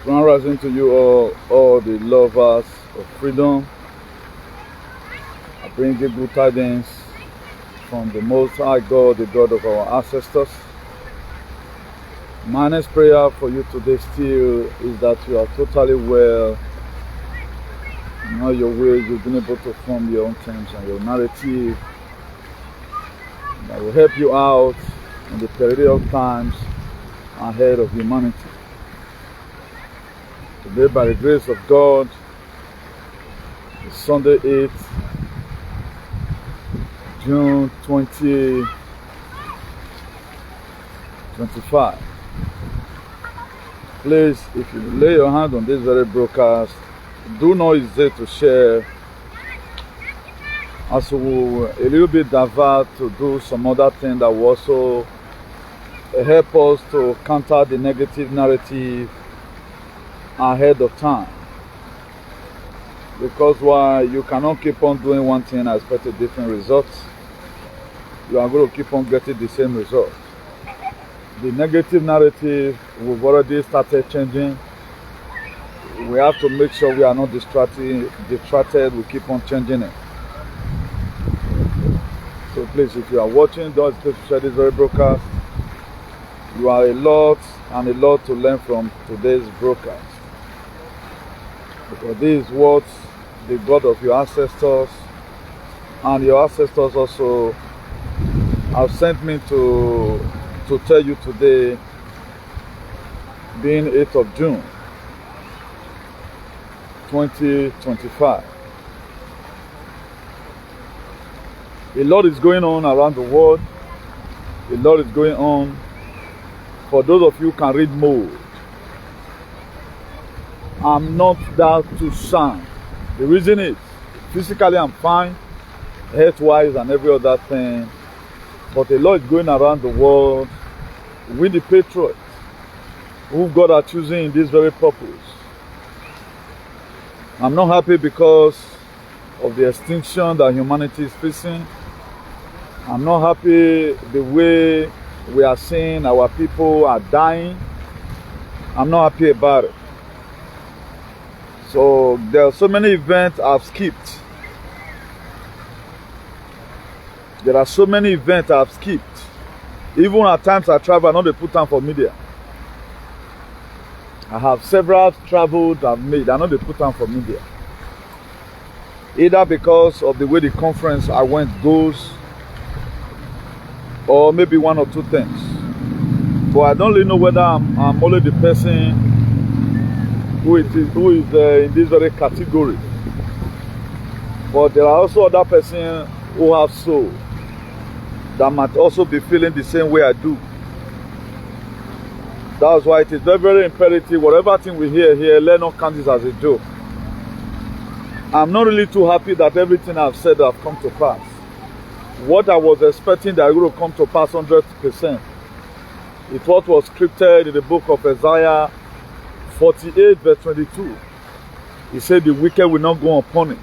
Grand rising to you all the lovers of freedom. I bring you good tidings from the Most High God, the God of our ancestors. My next prayer for you today still is that you are totally well. In all your ways, you've been able to form your own terms and your narrative that will help you out in the perilous times ahead of humanity. Today, by the grace of God, it's Sunday 8th, June 2025. Please, if you lay your hand on this very broadcast, do not hesitate to share, as we will a little bit divert to do some other thing that will also help us to counter the negative narrative ahead of time. Because why? You cannot keep on doing one thing and expect a different result. You are going to keep on getting the same result. The negative narrative we've already started changing. We have to make sure we are not distracted. We keep on changing it. So please, if you are watching, don't hesitate to share this very broadcast. You are a lot to learn from today's broadcast. Because this is what the God of your ancestors and your ancestors also have sent me to tell you today, being 8th of June 2025. A lot is going on around the world. A lot is going on. For those of you who can read MOVI, I'm not that too sound. The reason is, physically I'm fine, health-wise and every other thing, but a lot is going around the world with the patriots who God are choosing in this very purpose. I'm not happy because of the extinction that humanity is facing. I'm not happy the way we are seeing our people are dying. I'm not happy about it. So there are so many events I've skipped. There are so many events I've skipped. Even at times I travel, I know they put time for media. I have several travels I've made, I know they put time for media. Either because of the way the conference I went goes, or maybe one or two things. But I don't really know whether I'm only the person who is in this very category. But there are also other persons who have soul that might also be feeling the same way I do. That's why it is very, very imperative, whatever thing we hear here, let not count this as a joke. I'm not really too happy that everything I've said have come to pass. What I was expecting that it would come to pass 100%. It's what was scripted in the book of Isaiah 48 verse 22. He said the wicked will not go unpunished.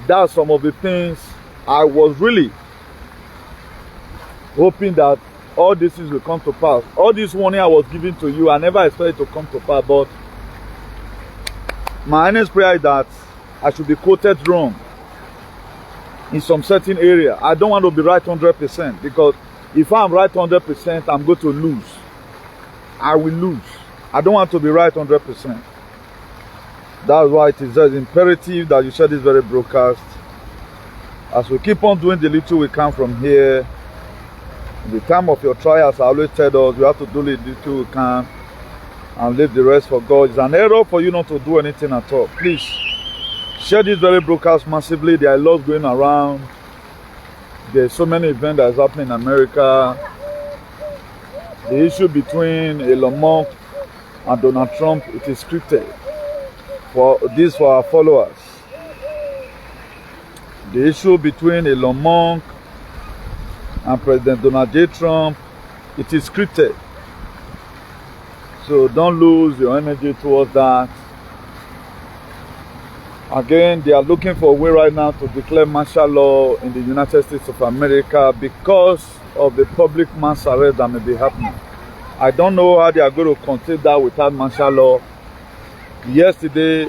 That's some of the things I was really hoping that all these things will come to pass. All this warning I was giving to you, I never expected to come to pass. But my earnest prayer is that I should be quoted wrong in some certain area. I don't want to be right 100%, because if I'm right 100%, I'm going to lose. I will lose. I don't want to be right 100%. That's why it is imperative that you share this very broadcast. As we keep on doing the little we can from here, in the time of your trials, I always tell us we have to do the little we can and leave the rest for God. It's an error for you not to do anything at all. Please share this very broadcast massively. There are lots going around. There's so many events that is happening in America. The issue between Elon Musk and Donald Trump, it is scripted. For our followers. The issue between Elon Musk and President Donald J. Trump, it is scripted. So don't lose your energy towards that. Again, they are looking for a way right now to declare martial law in the United States of America because of the public mass arrest that may be happening. I don't know how they are going to contain that without martial law. Yesterday,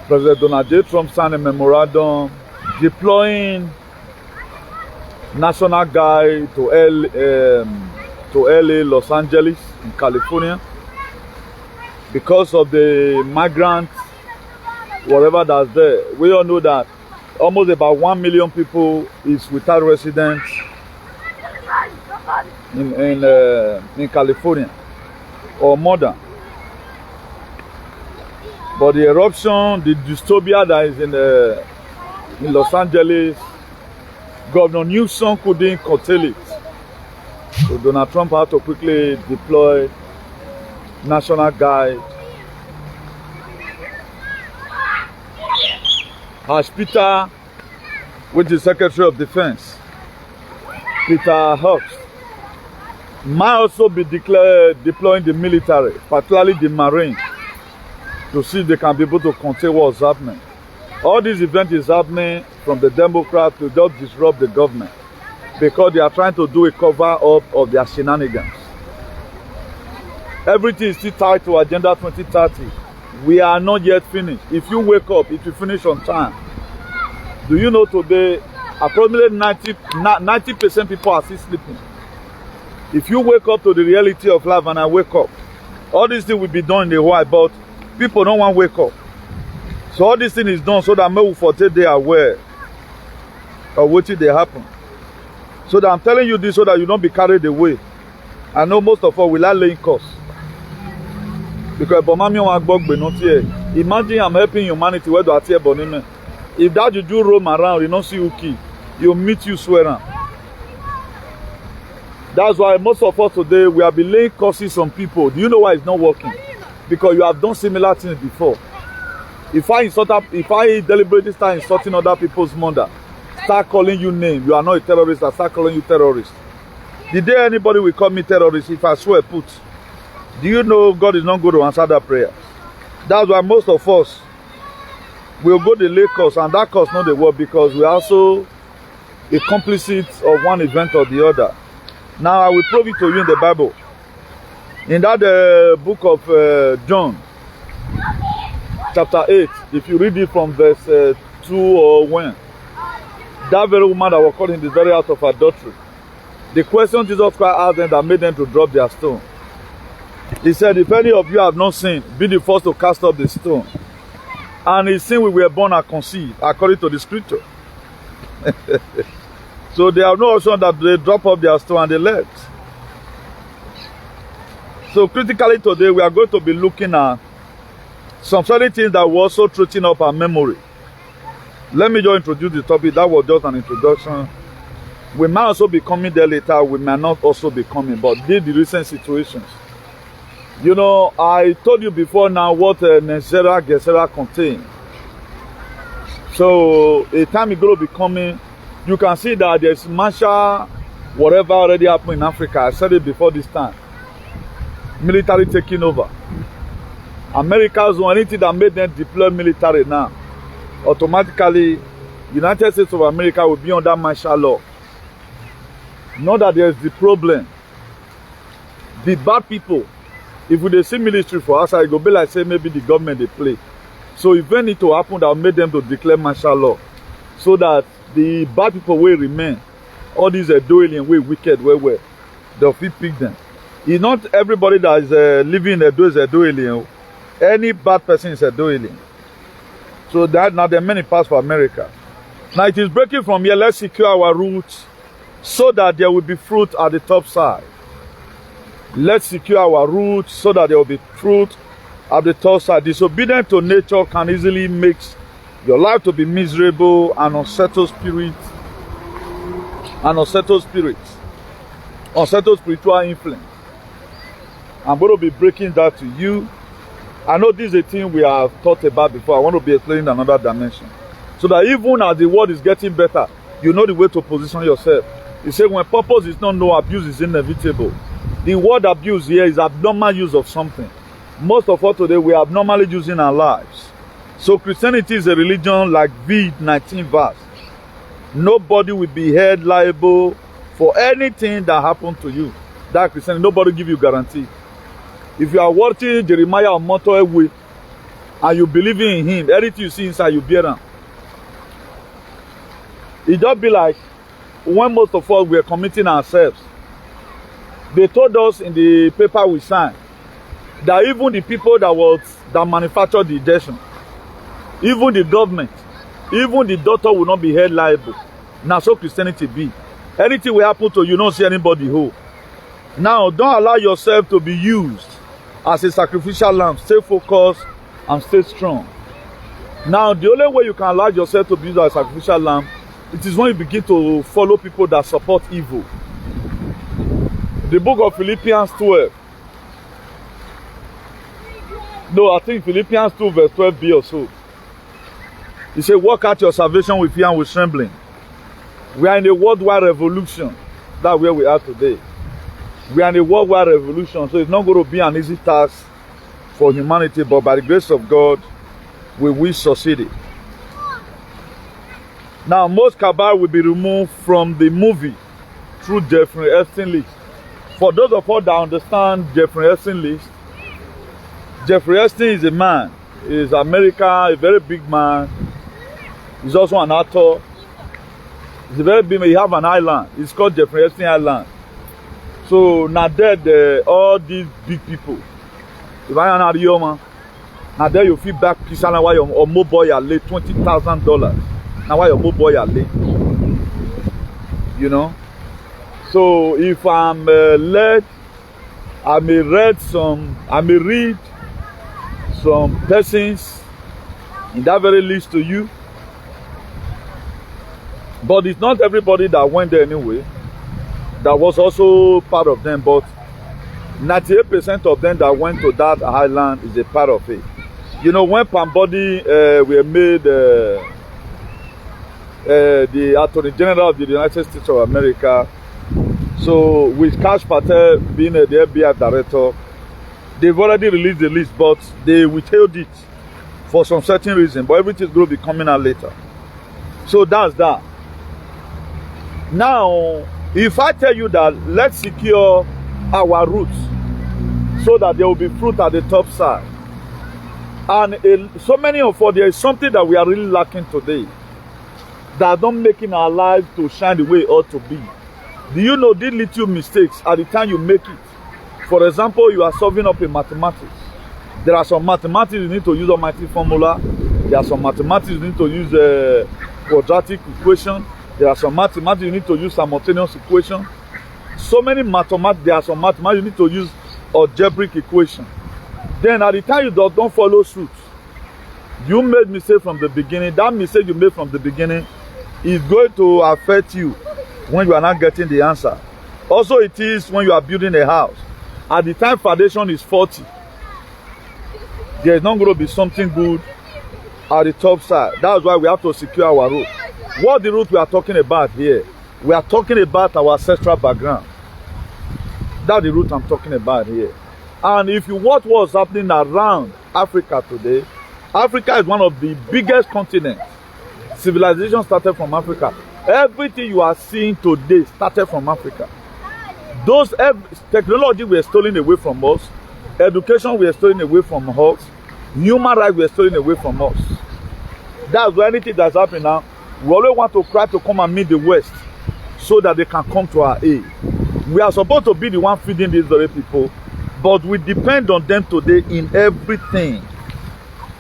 President Donald J. Trump signed a memorandum deploying National Guard to LA, Los Angeles, in California, because of the migrants, whatever that's there. We all know that almost about 1 million people is without residence in California, or more than. But the eruption, the dystopia that is in Los Angeles, Governor Newsom couldn't curtail it. So Donald Trump had to quickly deploy National Guard. As Peter, which is Secretary of Defense, Peter Hawks, might also be deploying the military, particularly the Marine, to see if they can be able to contain what's happening. All this event is happening from the Democrats to just disrupt the government, because they are trying to do a cover-up of their shenanigans. Everything is still tied to Agenda 2030. We are not yet finished. If you wake up, if you finish on time, do you know today, approximately 90% people are still sleeping. If you wake up to the reality of life, and I wake up, all these things will be done in a while, but people don't want to wake up. So all this thing is done so that maybe for today they are aware of what they happen. So that I'm telling you this so that you don't be carried away. I know most of us will not laying costs. Because imagine I'm helping humanity where do I tell Bonime. If that you do roam around, you don't see who key, you'll meet you swearing. That's why most of us today we have been laying curses on people. Do you know why it's not working? Because you have done similar things before. If I deliberately start insulting other people's mother, start calling you name, you are not a terrorist, I start calling you terrorist. The day anybody will call me terrorist, if I swear put, do you know God is not going to answer that prayer? That's why most of us will go to lay cause, and that cause not the word, because we are also a complicit of one event or the other. Now I will prove it to you in the Bible. In that book of John, chapter 8, if you read it from verse 2 or 1, that very woman that was caught in the very act of adultery, the question Jesus Christ asked them that made them to drop their stone. He said, if any of you have not sinned, be the first to cast up the stone. And in sin we were born and conceived, according to the scripture. So they have no option that they drop up their stone and they left. So critically today we are going to be looking at some certain things that were also threatening up our memory. Let me just introduce the topic. That was just an introduction. We might also be coming there later, we might not also be coming, but these the recent situations. You know, I told you before now what Nigeria Gesera contains. So a time is going to be coming, you can see that there's martial whatever already happened in Africa. I said it before this time. Military taking over. America's one, anything that made them deploy military now, automatically United States of America will be under martial law. Not that there's the problem. The bad people, if we see military for us, I go be like say maybe the government they play. So if anything to happen that will make them to declare martial law, so that the bad people will remain. All these alien way wicked where they'll fit pick them. It's not everybody that is living in Edo is alien. Any bad person is alien. So that now there are many parts for America. Now it is breaking from here. Let's secure our roots so that there will be fruit at the top side. Let's secure our roots so that there will be fruit at the top side. Disobedience to nature can easily make your life to be miserable and unsettled spirit. Unsettled spiritual influence. I'm going to be breaking that to you. I know this is a thing we have thought about before. I want to be explaining another dimension. So that even as the world is getting better, you know the way to position yourself. You say when purpose is not known, abuse is inevitable. The word abuse here is abnormal use of something. Most of us today, we are abnormally using our lives. So Christianity is a religion like V19 verse. Nobody will be held liable for anything that happened to you. That Christianity, nobody give you guarantee. If you are watching Jeremiah on motorway and you believe in him, everything you see inside, you bear them. It just be like when most of us were committing ourselves. They told us in the paper we signed that even the people that manufactured the injection, even the government, even the doctor will not be held liable. Now so Christianity be. Anything will happen to you, don't see anybody whole. Now don't allow yourself to be used as a sacrificial lamb. Stay focused and stay strong. Now the only way you can allow yourself to be used as a sacrificial lamb, it is when you begin to follow people that support evil. The book of Philippians 12. No, I think Philippians 2 verse 12b or so. He said, work out your salvation with fear and with trembling. We are in a worldwide revolution. That's where we are today. We are in a worldwide revolution, so it's not going to be an easy task for humanity, but by the grace of God, we will succeed it. Now, most cabal will be removed from the movie through Jeffrey Epstein list. For those of us that understand Jeffrey Epstein list, Jeffrey Epstein is a man. He is American, a very big man. He's also an actor. He's a very big man. He have an island. It's called Jeffrey Epstein Island. So now there, all these big people. If I am a man, now there you feel back peace and why your mobile are late $20,000. Now why your mobile are late? You know. So if I'm led, I may read some persons in that very list to you. But it's not everybody that went there anyway. That was also part of them. But 98% of them that went to that island is a part of it. You know, when Pambody were made the Attorney General of the United States of America, so with Kash Patel being the FBI director, they've already released the list, but they withheld it for some certain reason. But everything is going to be coming out later. So that's that. Now, if I tell you that let's secure our roots so that there will be fruit at the top side, and so many of us, there is something that we are really lacking today that don't making our lives to shine the way it ought to be. Do you know these little mistakes at the time you make it? For example, you are solving up in mathematics. There are some mathematics you need to use almighty formula. There are some mathematics you need to use a quadratic equation. There are some mathematics you need to use simultaneous equation. So many mathematics, there are some mathematics you need to use algebraic equation. Then at the time you don't follow suit, you made mistake from the beginning. That mistake you made from the beginning is going to affect you when you are not getting the answer. Also it is when you are building a house. At the time foundation is 40, there is not going to be something good at the top side. That's why we have to secure our root. What the root we are talking about here? We are talking about our ancestral background. That's the root I'm talking about here. And if you watch what's happening around Africa today, Africa is one of the biggest continents. Civilization started from Africa. Everything you are seeing today started from Africa. Those technology were stolen away from us. Education were stolen away from us. Human rights were stolen away from us. That's why anything that's happening now, we always want to try to come and meet the West so that they can come to our aid. We are supposed to be the one feeding these very people, but we depend on them today in everything.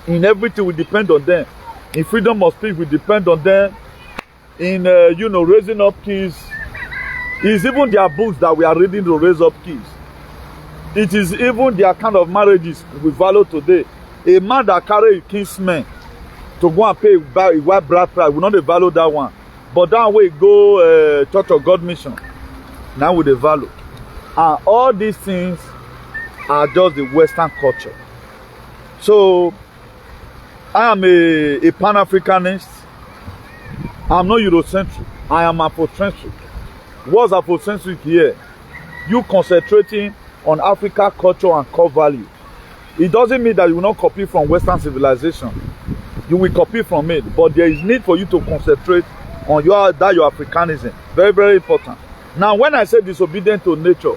In everything we depend on them. In freedom of speech we depend on them. In raising up kids. It's even their books that we are reading to raise up kids. It is even their kind of marriages we value today. A man that carry a kinsman to go and pay a white bride price, we not value that one. But that way go Church of God mission. Now we value. And all these things are just the Western culture. So I am a Pan-Africanist. I'm not Eurocentric. I am Afrocentric. What's Afrocentric here? You concentrating on Africa culture and core value. It doesn't mean that you will not copy from Western civilization. You will copy from it, but there is need for you to concentrate on your Africanism. Very, very important. Now, when I say disobedient to nature,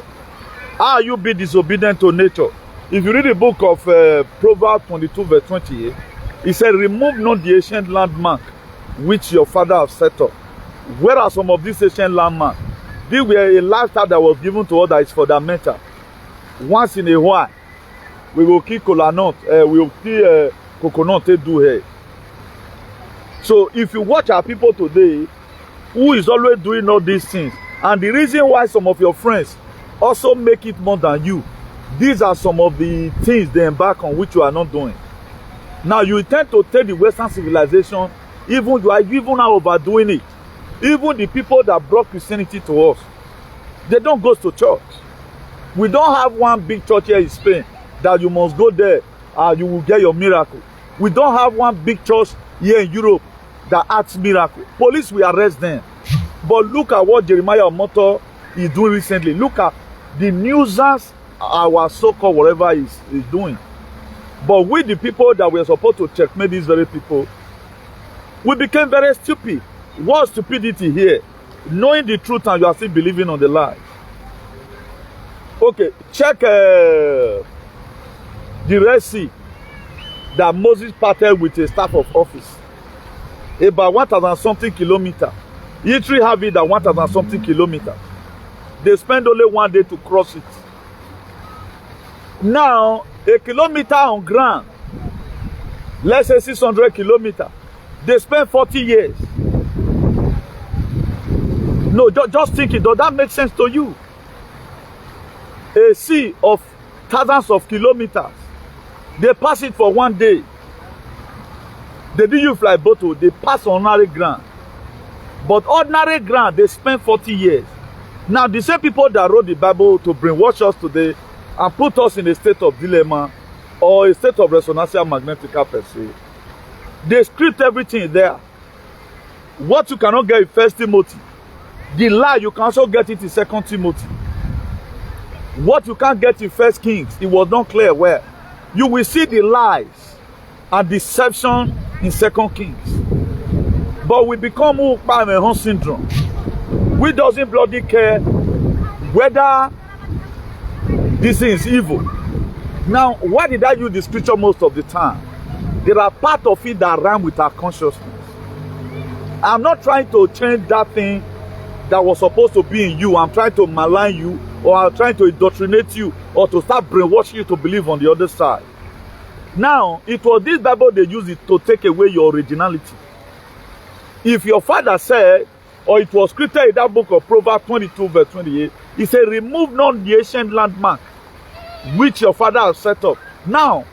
how you be disobedient to nature? If you read the book of Proverbs 22 verse 28, it said, remove not the ancient landmark which your father have set up. Where are some of these ancient landmarks? These were a lifestyle that was given to us that is fundamental. Once in a while, we will kill kola nut, we will kill coconut to do here. So if you watch our people today, who is always doing all these things, and the reason why some of your friends also make it more than you, these are some of the things they embark on which you are not doing. Now you tend to take the Western civilization, even you are even now overdoing it. Even the people that brought Christianity to us, they don't go to church. We don't have one big church here in Spain that you must go there and you will get your miracle. We don't have one big church here in Europe that acts miracle. Police will arrest them. But look at what Jeremiah Omoto is doing recently. Look at the nuisance our so-called whatever is doing. But with the people that were supposed to checkmate these very people, we became very stupid. What stupidity here? Knowing the truth and you are still believing on the lie. Okay, check the Red Sea that Moses parted with a staff of office. About 1,000 something kilometers. Italy have it at 1,000 something kilometers. They spend only 1 day to cross it. Now, a kilometer on ground, let's say 600 kilometers, they spend 40 years. No, just think it. Does that make sense to you? A sea of thousands of kilometers, they pass it for 1 day. They didn't use fly boat, they pass ordinary ground. But ordinary ground, they spend 40 years. Now, the same people that wrote the Bible to brainwash us today and put us in a state of dilemma or a state of resonantia magnetica per se, they script everything there. What you cannot get in 1 Timothy, the lie you can also get it in 2 Timothy. What you can't get in 1 Kings, it was not clear where. You will see the lies and deception in 2 Kings. But we become Ukpa syndrome. We doesn't bloody care whether this is evil. Now, why did I use the scripture most of the time? There are parts of it that rhyme with our consciousness. I'm not trying to change that thing that was supposed to be in you. I'm trying to malign you, or I'm trying to indoctrinate you, or to start brainwashing you to believe on the other side. Now, it was this Bible they used it to take away your originality. If your father said, or it was scripted in that book of Proverbs 22 verse 28, he said, remove not the ancient landmark which your father has set up. Now,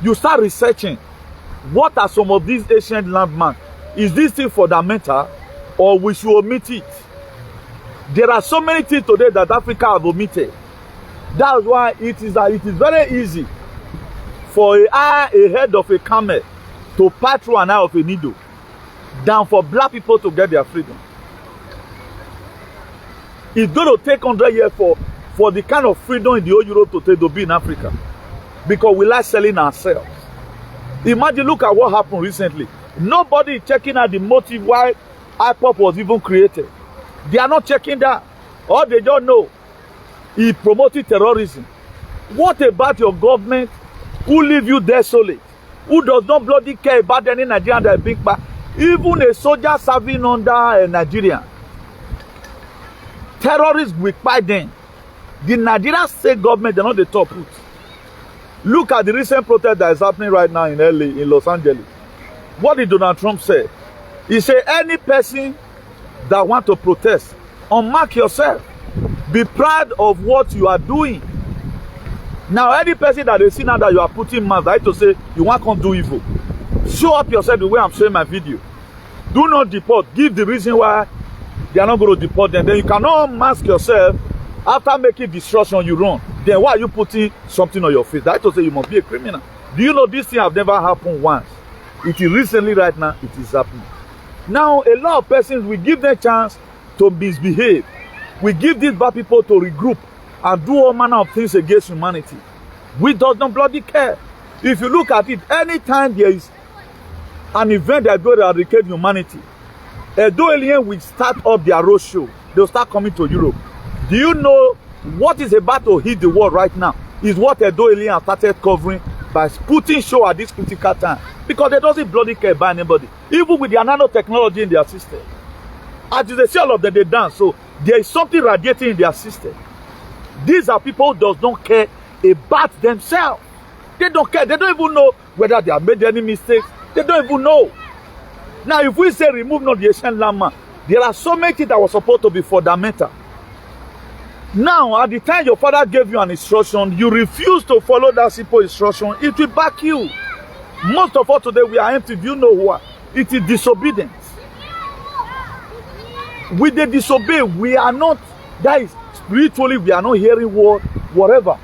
you start researching, what are some of these ancient landmarks? Is this thing fundamental, or we should omit it? There are so many things today that Africa have omitted. That's why it is very easy for a head of a camel to pass through an eye of a needle than for black people to get their freedom. It's going to take 100 years for the kind of freedom in the whole Europe to be in Africa, because we like selling ourselves. Imagine, look at what happened recently. Nobody is checking out the motive why HAPP was even created. They are not checking that. All they don't know, he promoted terrorism. What about your government who leave you desolate, who does not bloody care about any Nigerian that is big back? Even a soldier serving under a Nigerian, terrorists will fight them. The Nigerian state government, they're not the top root. Look at the recent protest that is happening right now in LA, in Los Angeles. What did Donald Trump say? He said, any person that want to protest, unmark yourself. Be proud of what you are doing. Now, any person that they see now that you are putting mask, I to say, you want to come do evil. Show up yourself the way I'm showing my video. Do not deport. Give the reason why they are not going to deport them. Then you cannot mask yourself after making destruction, you run. Then why are you putting something on your face? That to say you must be a criminal. Do you know this thing have never happened once? It is recently, right now, it is happening. Now, a lot of persons, we give them a chance to misbehave. We give these bad people to regroup and do all manner of things against humanity. We do not bloody care. If you look at it, anytime there is an event that will eradicate humanity, Edo alien will start up their roadshow. They'll start coming to Europe. Do you know what is about to hit the world right now? is what Edo Elian started covering by putting show at this critical time. Because they doesn't bloody care about anybody. Even with their nanotechnology in their system. As they see all of them, they dance. So there is something radiating in their system. These are people who does not care about themselves. They don't care. They don't even know whether they have made any mistakes. They don't even know. Now, if we say remove not the ancient landmark, there are so many things that were supposed to be fundamental. Now, at the time your father gave you an instruction, you refuse to follow that simple instruction, it will back you. Most of us today, we are empty. Do you know what? It is disobedience. With the disobey, we are not, that is, spiritually, we are not hearing word, whatever.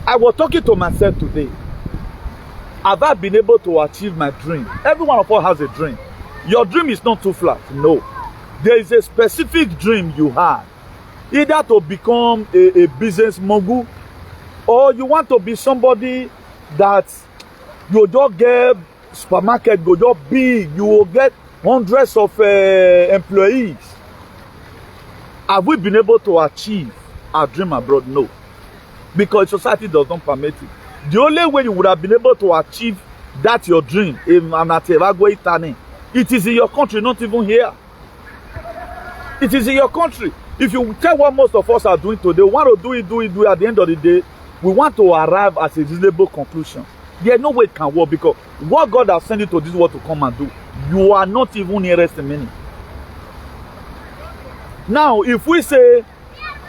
I was talking to myself today. Have I been able to achieve my dream? Every one of us has a dream. Your dream is not too flat. No. There is a specific dream you have. Either to become a business mogul, or you want to be somebody that you just get supermarket, go just big, you will get hundreds of employees. Have we been able to achieve our dream abroad? No. Because society does not permit it. The only way you would have been able to achieve that your dream, it is in your country, not even here. It is in your country. If you tell what most of us are doing today, we want to do it, at the end of the day, we want to arrive at a reasonable conclusion. There's no way it can work, because what God has sent you to this world to come and do, you are not even nearest a minute. Now, if we say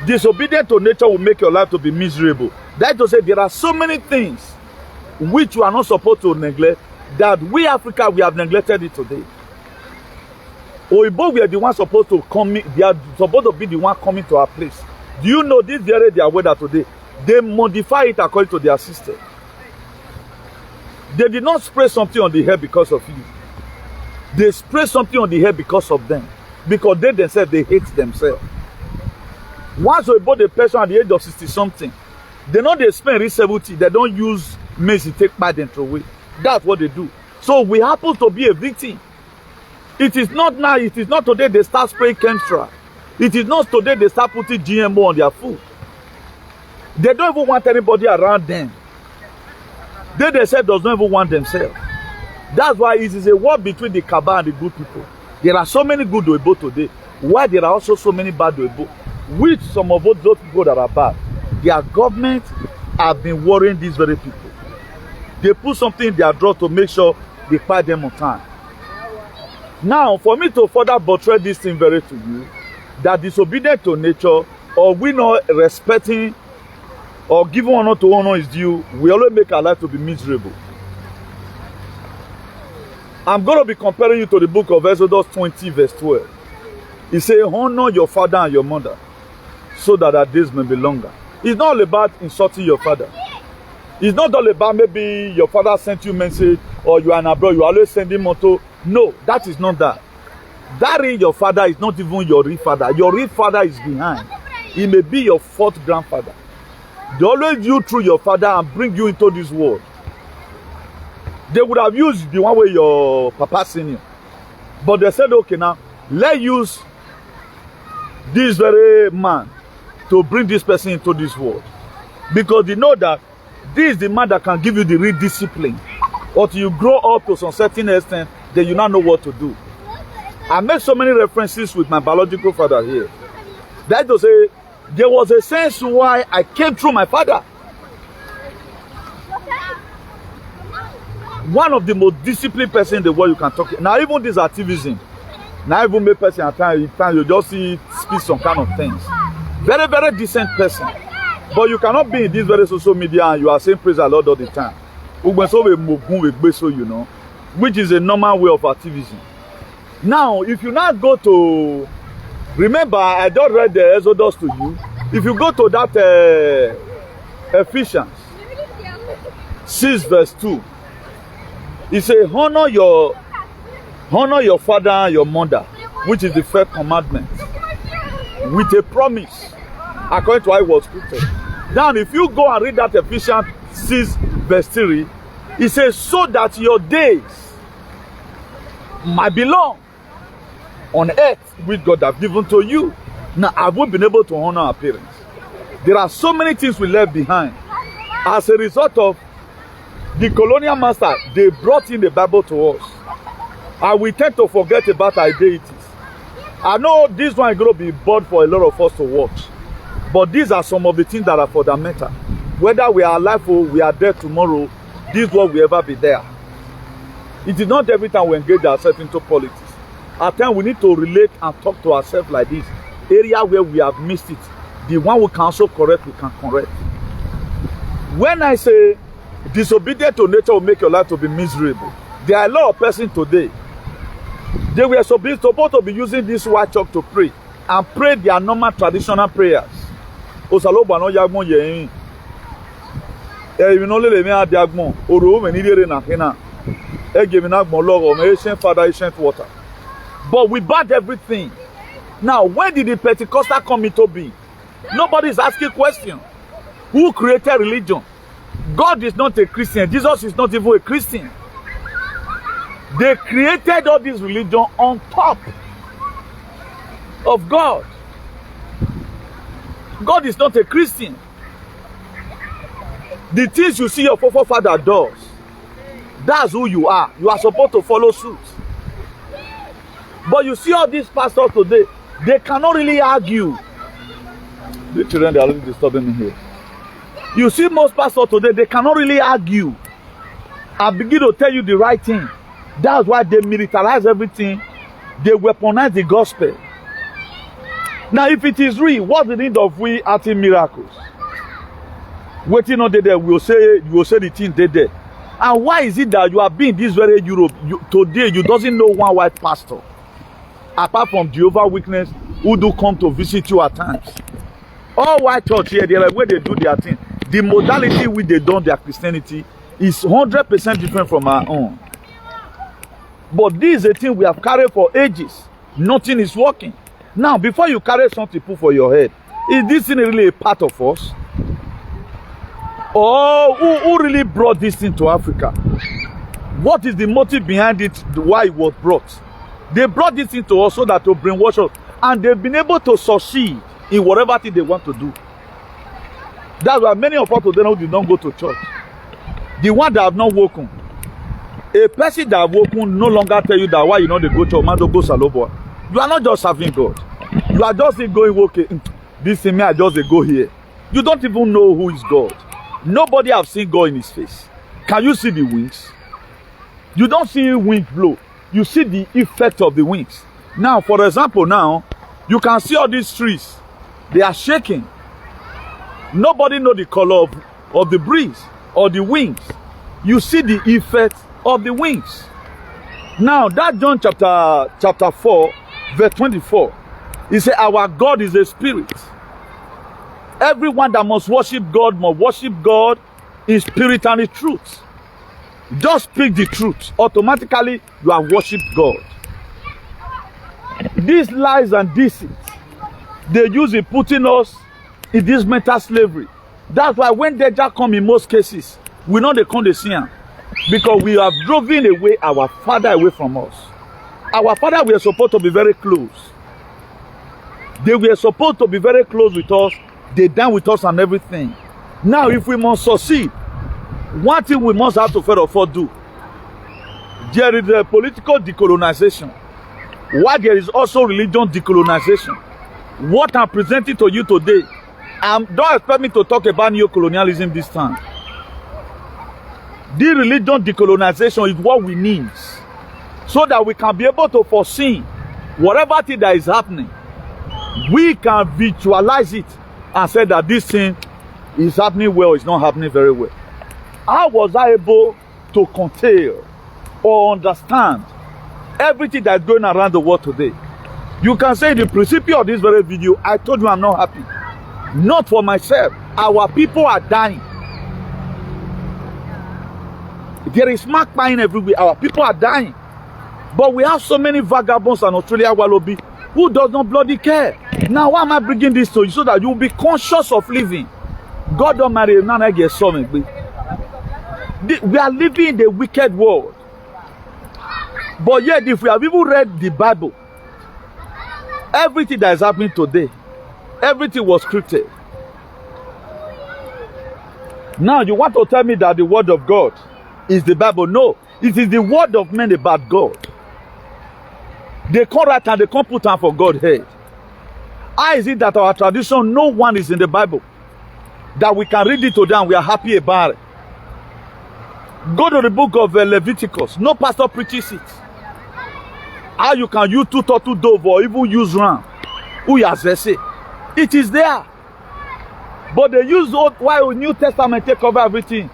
disobedient to nature will make your life to be miserable, that is to say there are so many things which you are not supposed to neglect that we Africa, we have neglected it today. Oyibo, we are the ones supposed to come, they are supposed to be the one coming to our place. Do you know this very their weather today? They modify it according to their system. They did not spray something on the hair because of you. They spray something on the hair because of them. Because they themselves, they hate themselves. Once Oyibo the person at the age of 60 something, they know they spend reach 70, they don't use maize to take part and throw away. That's what they do. So we happen to be a victim. It is not now, it is not today they start spraying chemistry. It is not today they start putting GMO on their food. They don't even want anybody around them. They themselves does not even want themselves. That's why it is a war between the CABAL and the good people. There are so many good Oyibo today, while there are also so many bad Oyibo. Which some of those people that are bad, their government have been worrying these very people. They put something in their drawer to make sure they pay them on time. Now, for me to further buttress this thing very to you, that disobedient to nature, or we not respecting or giving honor to honor is due, we always make our life to be miserable. I'm going to be comparing you to the book of Exodus 20 verse 12. It says, honor your father and your mother, so that our days may be longer. It's not all about insulting your father. It's not all about maybe your father sent you a message, or you are in abroad, you always send him motto. No, that is not that. That is your father is not even your real father. Your real father is behind. He may be your fourth grandfather. They always you through your father and bring you into this world. They would have used the one way your papa seen you. But they said, okay, now, let's use this very man to bring this person into this world. Because they know that this is the man that can give you the real discipline. But you grow up to some certain extent, then you now know what to do. I made so many references with my biological father here. That to say, there was a sense why I came through my father. One of the most disciplined person in the world you can talk to. Now even this activism, now even make person at times you just see speak some kind of things. Very, very decent person. But you cannot be in this very social media and you are saying praise the Lord all the time. You know, which is a normal way of activism. Now, if you now go to, remember, I just read the Exodus to you. If you go to that Ephesians 6 verse 2, it says, honor your father and your mother, which is the first commandment, with a promise, according to how it was scripted. Now, if you go and read that Ephesians 6 verse 3, it says, so that your days might be long on earth, which God has given to you. Now, have we been able to honor our parents? There are so many things we left behind. As a result of the colonial master, they brought in the Bible to us. And we tend to forget about our deities. I know this one is going to be bored for a lot of us to watch. But these are some of the things that are fundamental. Whether we are alive or we are dead tomorrow, this world will ever be there. It is not every time we engage ourselves into politics. At times we need to relate and talk to ourselves like this. Area where we have missed it, the one we can also correct, we can correct. When I say disobedient to nature will make your life to be miserable, there are a lot of persons today. They were supposed to be using this white chalk to pray and pray their normal traditional prayers. Ancient Father, ancient water. But we banned everything. Now, when did the Pentecostal come into being? Nobody is asking questions. Who created religion? God is not a Christian. Jesus is not even a Christian. They created all this religion on top of God. God is not a Christian. The things you see your forefather does, that's who you are. You are supposed to follow suit. But you see all these pastors today, they cannot really argue. The children, they are really disturbing me here. You see most pastors today, they cannot really argue and begin to tell you the right thing. That's why they militarize everything. They weaponize the gospel. Now, if it is real, what's the need of we acting miracles? Waiting on the day, we will say the thing they did. And why is it that you are being this very Europe today? You doesn't know one white pastor, apart from Jehovah's Witness, who do come to visit you at times. All white church here, they're like where they do their thing. The modality which they done their Christianity is 100% different from our own. But this is a thing we have carried for ages. Nothing is working. Now, before you carry something put for your head, is this thing really a part of us? Or who really brought this thing to Africa? What is the motive behind it, why it was brought? They brought this into us so that to brainwash us. And they've been able to succeed in whatever thing they want to do. That's why many of us today know they don't go to church. The one that have not woken. A person that have woken no longer tell you that why you know they go to man don't go salobo. You are not just serving God. You are just going, okay, this thing, I just go here. You don't even know who is God. Nobody have seen God in his face. Can you see the wings? You don't see wind blow. You see the effect of the wings. Now, for example, now, you can see all these trees. They are shaking. Nobody know the color of the breeze or the wings. You see the effect of the wings. Now, that John chapter 4, verse 24, he said, our God is a spirit. Everyone that must worship God in spirit and in truth. Just speak the truth. Automatically, you have worshipped God. These lies and deceit, they use it putting us in this mental slavery. That's why when danger come in most cases, we know they come to see him. Because we have driven away our father away from us. Our father were supposed to be very close. They were supposed to be very close with us. They done with us and everything. Now, if we must succeed, one thing we must have to first of all do. There is a political decolonization. While there is also religion decolonization. What I'm presenting to you today, don't expect me to talk about neo-colonialism this time. The religion decolonization is what we need. So that we can be able to foresee whatever thing that is happening. We can visualize it and say that this thing is happening well, it's not happening very well. How was I able to curtail or understand everything that's going around the world today? You can say the principle of this very video, I told you I'm not happy. Not for myself. Our people are dying. There is mark buying everywhere. Our people are dying. But we have so many vagabonds and Australia Walobi who does not bloody care. Now, why am I bringing this to you? So that you will be conscious of living. God don't marry none I get something. We are living in the wicked world. But yet, if we have even read the Bible, everything that is happening today, everything was scripted. Now you want to tell me that the word of God is the Bible? No, it is the word of men about God. They can't write and they can't put on for God's head. How is it that our tradition, no one is in the Bible, that we can read it to them, we are happy about it? Go to the book of Leviticus. No pastor preaches it. How you can use two turtle dove or even use ram? Who has say? It is there. But they use old, while New Testament take over everything.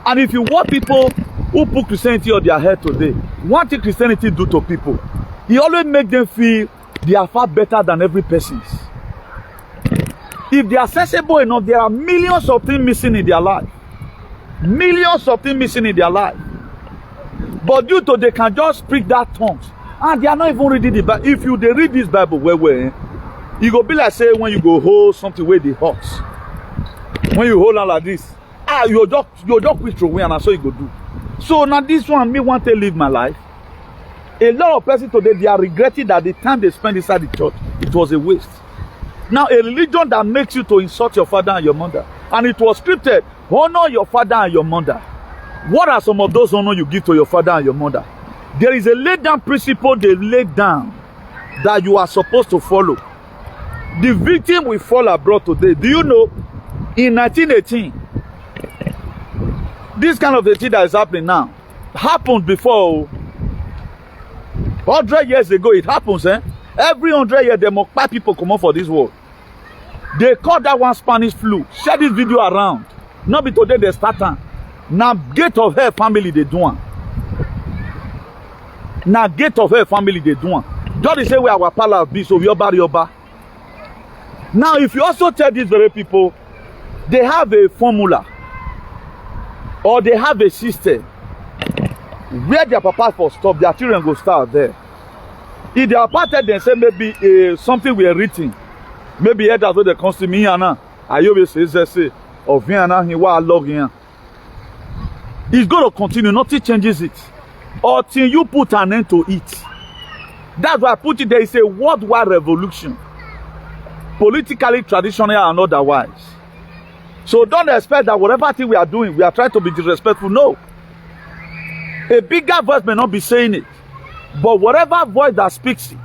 And if you want people who put Christianity on their head today, what did Christianity do to people? It always make them feel they are far better than every person. If they are sensible enough, there are millions of things missing in their life. Millions of things missing in their life. But due to they can just speak that tongues. And they are not even reading the Bible. If they read this Bible well, it go be like say when you go hold something where the hot. When you hold on like this, you just quick throw away and that's what you go do. So now this one, me want to live my life. A lot of persons today, they are regretting that the time they spent inside the church, it was a waste. Now a religion that makes you to insult your father and your mother, and it was scripted, honor your father and your mother. What are some of those honor you give to your father and your mother? There is a laid down principle they laid down that you are supposed to follow. The victim will fall abroad today. Do you know, in 1918, this kind of a thing that is happening now happened before. 100 years ago, it happens, Every 100 years, there must 5 people come out for this world. They call that one Spanish flu. Share this video around. Not be today they start on. Now, gate of hell family they do one. Now, gate of hell family they do one. Just say where our palace be, so yoba. Now, if you also tell these very people, they have a formula or they have a system where their papa for stop, their children go start there. If they are parted, then say maybe something we are written. Maybe that's what they comes to me and I always say or Vienna he was logging. It's going to continue, nothing changes it. Until you put an end to it. That's why I put it there, it's a worldwide revolution. Politically, traditionally, and otherwise. So don't expect that whatever thing we are doing, we are trying to be disrespectful. No. A bigger voice may not be saying it. But whatever voice that speaks it,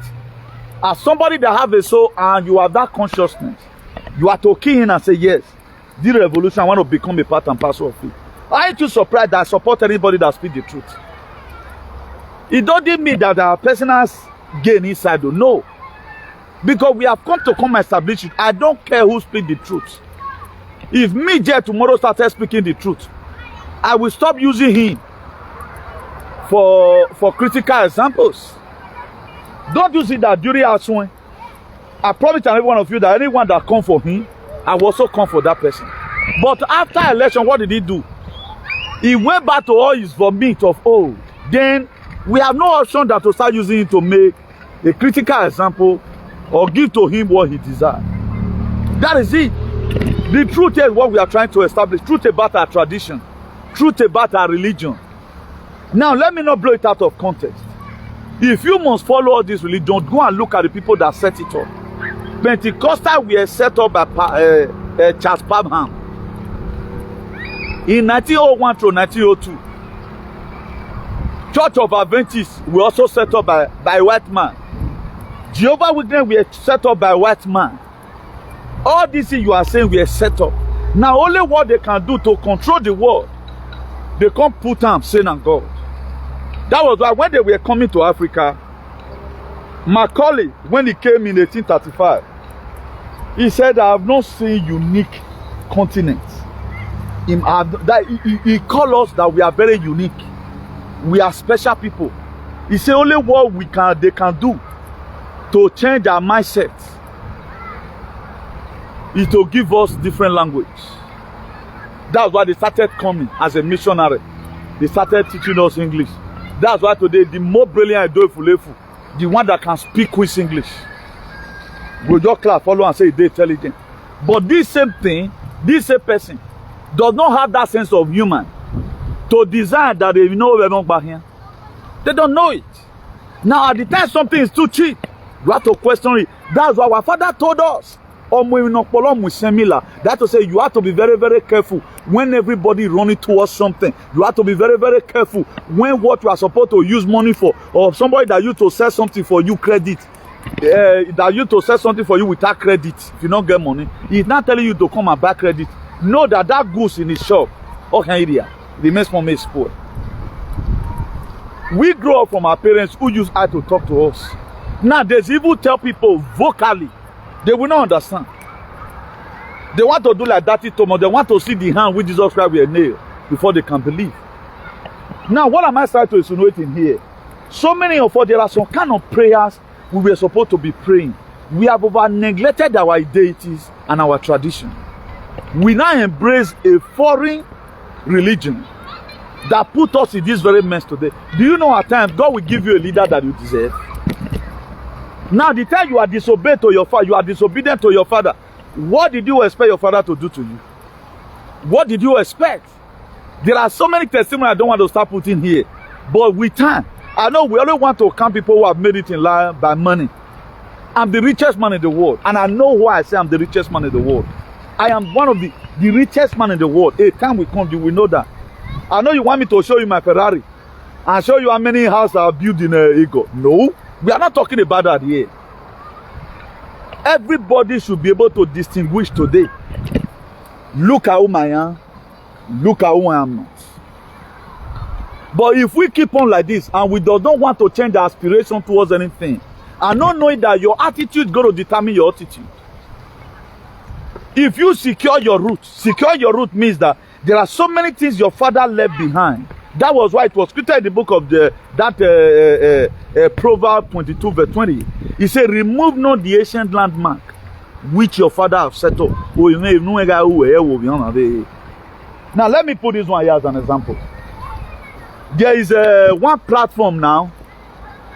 as somebody that have a soul and you have that consciousness, you are to key in and say, yes, this revolution, I want to become a part and parcel of it. Aren't you surprised that I support anybody that speaks the truth? It doesn't mean that there are personal gain inside, though. No. Because we have come and establish it. I don't care who speaks the truth. If me, Jay, tomorrow started speaking the truth, I will stop using him for critical examples. Don't you see that during our swing, I promise every one of you that anyone that come for him, I will also come for that person. But after election, what did he do? He went back to all his vomit of old. Then we have no option than to start using it to make a critical example or give to him what he desires. That is it. The truth is what we are trying to establish. Truth about our tradition. Truth about our religion. Now, let me not blow it out of context. If you must follow all this religion, go and look at the people that set it up. Pentecostal were set up by Charles Parham in 1901 to 1902. Church of Adventists were also set up by a white man. Jehovah's Witnesses were set up by a white man. All these things you are saying were set up. Now, only what they can do to control the world, they can't put them sin and God. That was why when they were coming to Africa, Macaulay, when he came in 1835, he said, I have not seen unique continents. He called us that we are very unique. We are special people. He said only what they can do to change our mindset is to give us different language. That's why they started coming as a missionary. They started teaching us English. That's why today the more brilliant Edo-Efulefu, the one that can speak quick English, will just class, follow and say they're intelligent. But this same thing, this same person, does not have that sense of human to design that they know we're not back here. They don't know it. Now at the time something is too cheap, you have to question it. That's why our father told us That to say you have to be very, very careful when everybody running towards something. You have to be very, very careful when what you are supposed to use money for, or somebody that used to sell something for you credit, that used to sell something for you without credit. If you don't get money, he's not telling you to come and buy credit. Know that that goose in his shop, the next one is spoiled. We grow up from our parents who use eye to talk to us. Now there's even tell people vocally, they will not understand. They want to do like that, Thomas. They want to see the hand with Jesus Christ with a nail before they can believe. Now, what am I trying to insinuate in here? So many of us, there are some kind of prayers we were supposed to be praying. We have over neglected our deities and our tradition. We now embrace a foreign religion that put us in this very mess today. Do you know at times God will give you a leader that you deserve? Now, the time you are disobedient to your father, you are disobedient to your father. What did you expect your father to do to you? What did you expect? There are so many testimonies I don't want to start putting here. But with time, I know we always want to count people who have made it in life by money. I'm the richest man in the world. And I know why I say I'm the richest man in the world. I am one of the richest man in the world. A time will come, you will know that. I know you want me to show you my Ferrari and show you how many houses I built in Ego. No, we are not talking about that here. Everybody should be able to distinguish today. Look at who I am. Look at who I am not. But if we keep on like this and we don't want to change the aspiration towards anything, and not knowing that your attitude is going to determine your attitude. If you secure your root means that there are so many things your father left behind. That was why it was written in the book of Proverbs 22 verse 20. He said, remove not the ancient landmark which your father have set up. Now let me put this one here as an example. There is one platform now.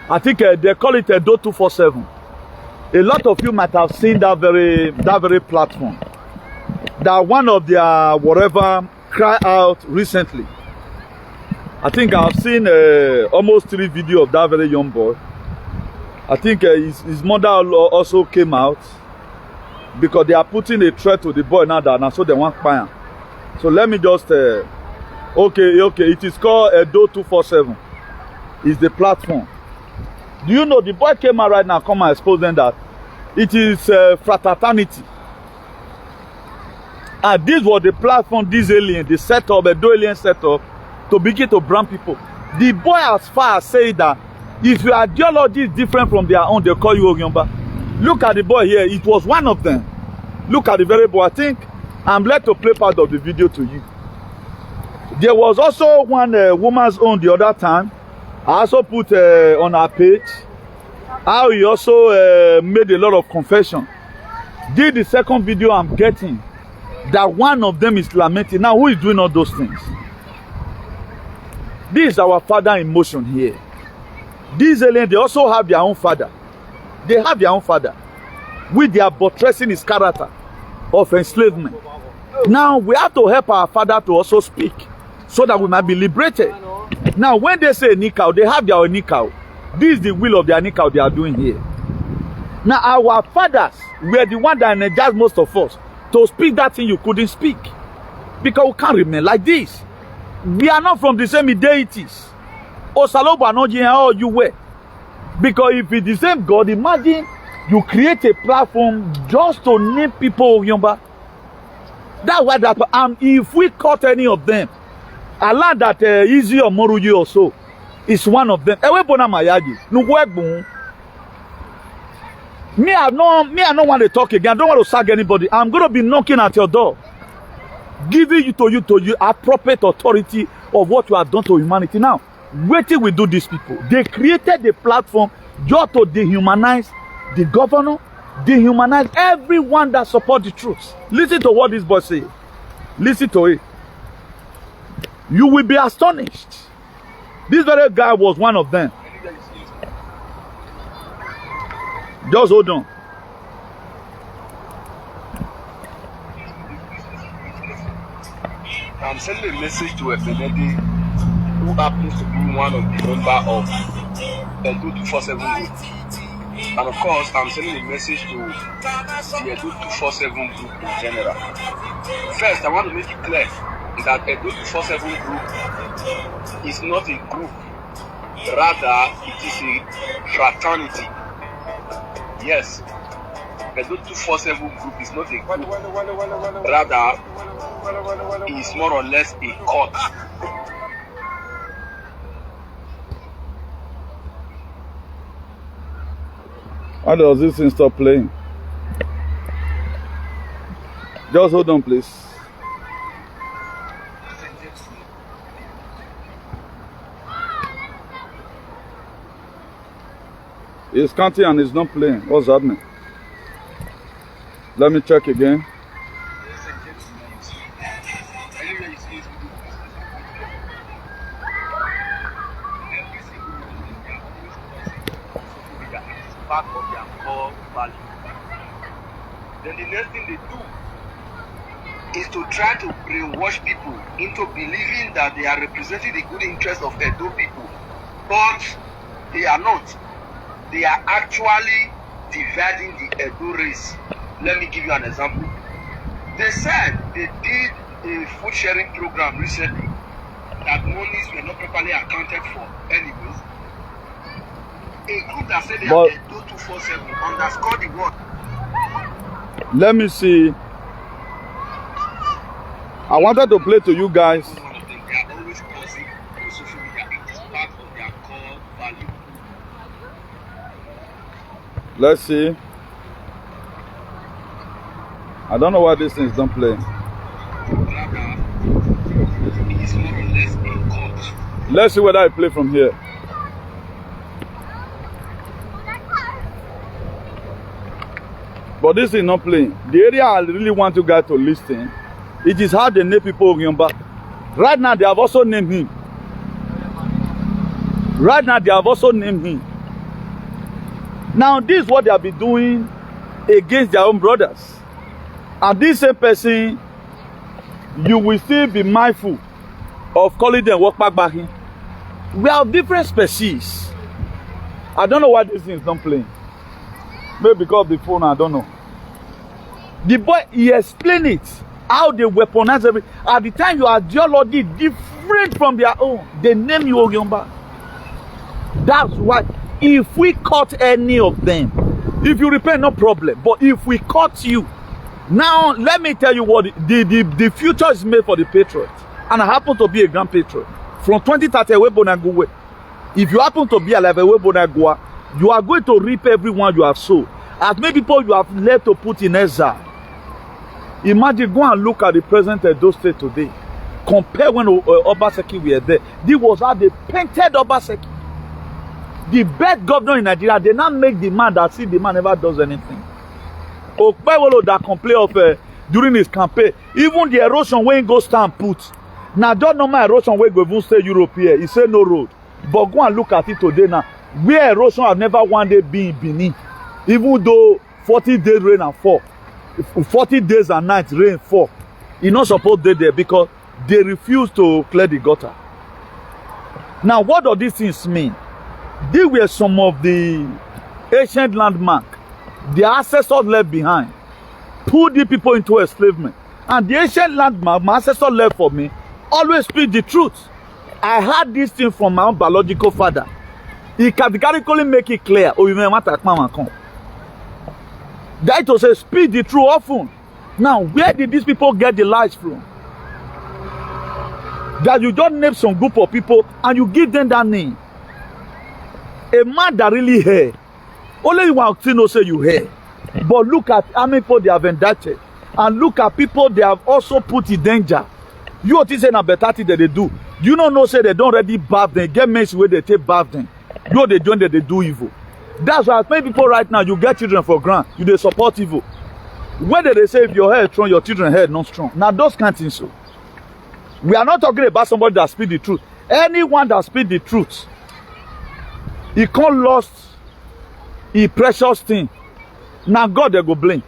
I think they call it a DO247. A lot of you might have seen that very platform. That one of their whatever cry out recently. I think I've seen almost 3 videos of that very young boy. I think his mother also came out because they are putting a threat to the boy now that so they want fire. So let me just okay, it is called DO247. It's the platform. Do you know the boy came out right now, come and expose them that it is fraternity. And this was the platform, this alien, the setup, the alien setup to begin to brand people. The boy as far as say that if your ideology is different from their own, they call you Ogyomba. Look at the boy here, it was one of them. Look at the very boy. I think I'm glad to play part of the video to you. There was also one woman's own the other time. I also put on our page how he also made a lot of confession. Did the second video I'm getting that one of them is lamenting. Now who is doing all those things? This is our father in motion here. These aliens, they also have their own father. They have their own father. With their buttressing his character of enslavement. Now we have to help our father to also speak so that we might be liberated. Now when they say Nikau, they have their own Nikau. This is the will of their Nikau they are doing here. Now our fathers were the one that energized most of us to speak that thing you couldn't speak. Because we can't remain like this. We are not from the same deities. Oh, you were. Because if it's the same God, imagine you create a platform just to name people Yomba. That's why that if we caught any of them, I learned that Easy or Moruji also is one of them. Me, I don't want to talk again. I don't want to sag anybody. I'm going to be knocking at your door, giving you to you appropriate authority of what you have done to humanity. Now, wait till we do these people. They created the platform just to dehumanize the governor, dehumanize everyone that supports the truth. Listen to what this boy says. Listen to it. You will be astonished. This very guy was one of them. Just hold on. I'm sending a message to a fraternity who happens to be one of the members of the 247 group. And of course, I'm sending a message to the Edo 247 group in general. First, I want to make it clear that Edo 247 group is not a group. Rather, it is a fraternity. Yes, Edo 247 group is not a group. Rather, it is more or less a cult. How does this thing stop playing? Just hold on, please. It's counting and it's not playing. What's happening? Let me check again. Part of their core value. Then the next thing they do is to try to brainwash people into believing that they are representing the good interest of Edo people, but they are not. They are actually dividing the Edo race. Let me give you an example. They said they did a food sharing program recently that monies were not properly accounted for. Anyways, a group that said they are Edo 247 underscore the word. Let me see. I wanted to play to you guys. They are always causing on social media. It is part of their core value. Let's see. I don't know why these things don't play. Rather, it is more or less a cult. Let's see whether I play from here. But this is not playing. The area I really want you guys to listen, it is how they name people Ogiyomba. Right now, they have also named him. Right now, they have also named him. Now, this is what they have been doing against their own brothers. And this same person, you will still be mindful of calling them walk back in. We are different species. I don't know why this thing is not playing. Maybe because of the phone, I don't know. The boy, he explained it. How they weaponize everything. At the time, your ideology different from their own. They name you Ogiyomba. That's why, if we cut any of them, if you repent, no problem. But if we cut you, now let me tell you what the future is made for the patriot. And I happen to be a grand patriot. From 2030, if you happen to be alive, you are going to reap everyone you have sown. As many people you have left to put in exile. Imagine, go and look at the present Edo State today. Compare when Obaseki were there. This was how they painted Obaseki. The best governor in Nigeria, they now make the man that see the man never does anything. Okpewolo that complain of during his campaign, even the erosion when he go stand put. Now don't normal erosion when go even stay Europe here. He say no road. But go and look at it today now. Where erosion have never one day been in Benin. Even though 40 days rain and fall. 40 days and nights rain fall. You're not supposed to be there because they refuse to clear the gutter. Now what do these things mean? These were some of the ancient landmark the ancestors left behind. Put the people into enslavement. And the ancient landmark my ancestors left for me always speak the truth. I heard this thing from my own biological father. He categorically make it clear. Oh, you may want to come. That to say, speak the truth often. Now, where did these people get the lies from? That you just name some group of people and you give them that name. A man that really hear. Only you want to know say you hear. But look at how many people they have indicted. And look at people they have also put in danger. You what is saying a better thing that they do. You don't know say they don't already bath them. Get men where they take bath them. You know they join that they do evil. That's why many people right now, you get children for grant, you they support evil. When they say if your head strong, your children head not strong. Now those can't think so. We are not talking about somebody that speak the truth. Anyone that speak the truth, he can't lost a precious thing. Now God they go blame.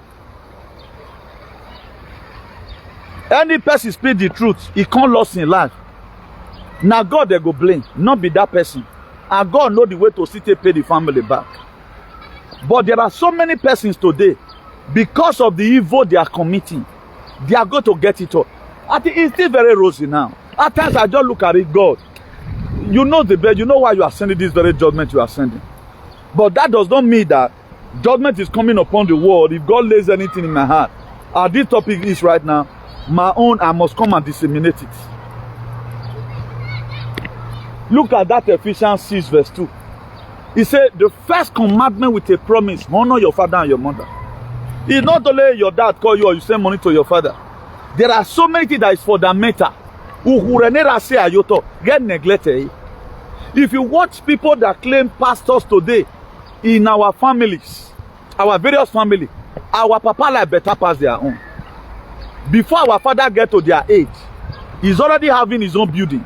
Any person speak the truth, he can't lost in life. Now God they go blame, not be that person. And God know the way to sit and pay the family back. But there are so many persons today, because of the evil they are committing, they are going to get it all. I think it's still very rosy now. At times I just look at it, God, you know the best, you know why you are sending this very judgment you are sending. But that does not mean that judgment is coming upon the world. If God lays anything in my heart, this topic is right now, my own, I must come and disseminate it. Look at that Ephesians 6 verse 2. He said, the first commandment with a promise, honor your father and your mother. It's not only your dad call you or you send money to your father. There are so many things that is fundamental. Get neglected. If you watch people that claim pastors today in our families, our various families, our papa like better pass their own. Before our father get to their age, he's already having his own building.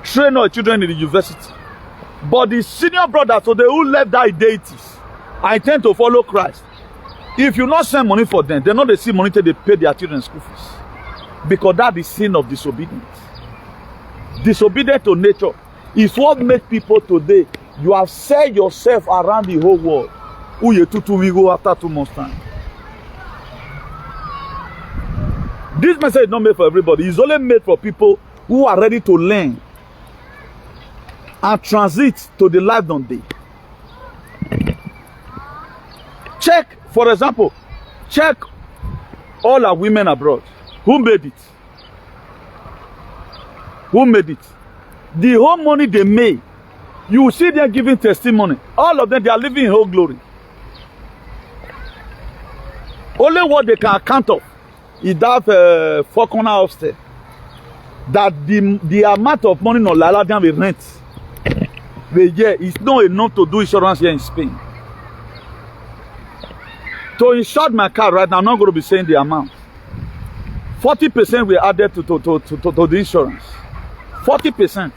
Train our children in the university. But the senior brothers, so they who left that deities, I intend to follow Christ. If you not send money for them, they know they see money till they pay their children's school fees. Because that is sin of disobedience. Disobedience to nature is what makes people today. You have set yourself around the whole world. Who you we go after 2 months time. This message is not made for everybody. It's only made for people who are ready to learn and transit to the life on day. Check, for example, check all our women abroad. Who made it? Who made it? The whole money they made, you see them giving testimony. All of them, they are living in whole glory. Only what they can account of is that 4 corner upstairs. That the amount of money no allow them with rent. The year is not enough to do insurance here in Spain. To insure my car right now, I'm not going to be saying the amount. 40% were added to the insurance. 40%.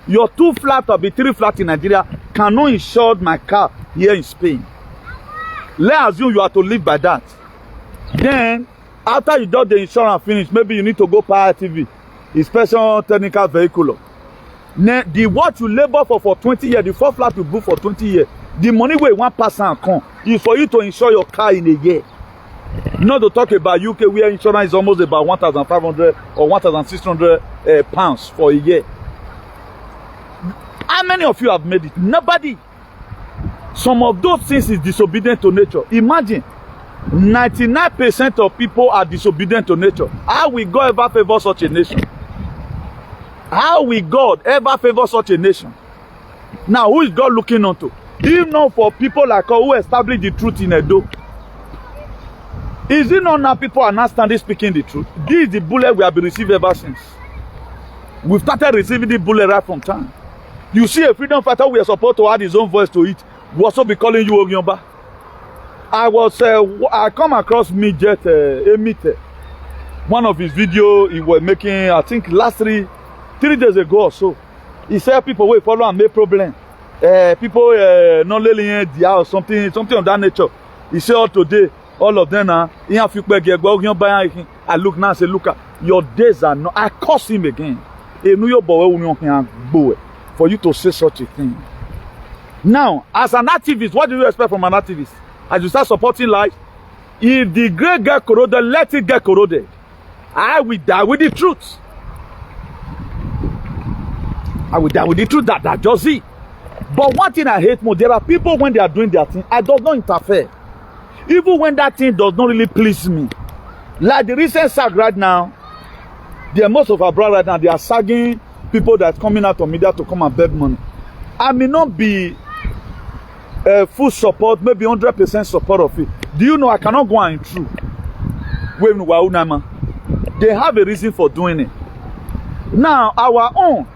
Your 2 flat or be 3 flat in Nigeria cannot insure my car here in Spain. Let's assume you have to live by that. Then, after you do the insurance finish, maybe you need to go buy TV, inspection technical vehicle. Then, the what you labor for 20 years, the 4 flat you book for 20 years, the money where 1% come is for you to insure your car in a year. Not to talk about UK where insurance is almost about 1,500 or 1,600 pounds for a year. How many of you have made it? Nobody. Some of those things is disobedient to nature. Imagine, 99% of people are disobedient to nature. How will God ever favor such a nation? How will God ever favor such a nation? Now, who is God looking onto? Even not for people like us who establish the truth in Edo. Is it not now people are not standing speaking the truth? This is the bullet we have been receiving ever since. We've started receiving the bullet right from time. You see a freedom fighter, we are supposed to add his own voice to it. We also be calling you Ogyomba. I come across Midget Emite. One of his videos he was making, I think last 3 days ago or so. He said people will follow and make problem. People not letting the house, something of that nature. He said all today, all of them are. I look now and say, look, your days are not. I curse him again. For you to say such a thing. Now, as an activist, what do you expect from an activist? As you start supporting life, if the great get corroded, let it get corroded. I will die with the truth. I will die with the truth that just it. But one thing I hate more, there are people when they are doing their thing, I does not interfere. Even when that thing does not really please me. Like the recent sag right now, most of our brothers right now, they are sagging people that are coming out of media to come and beg money. I may not be full support, maybe 100% support of it. Do you know I cannot go and through? They have a reason for doing it. Now, our own,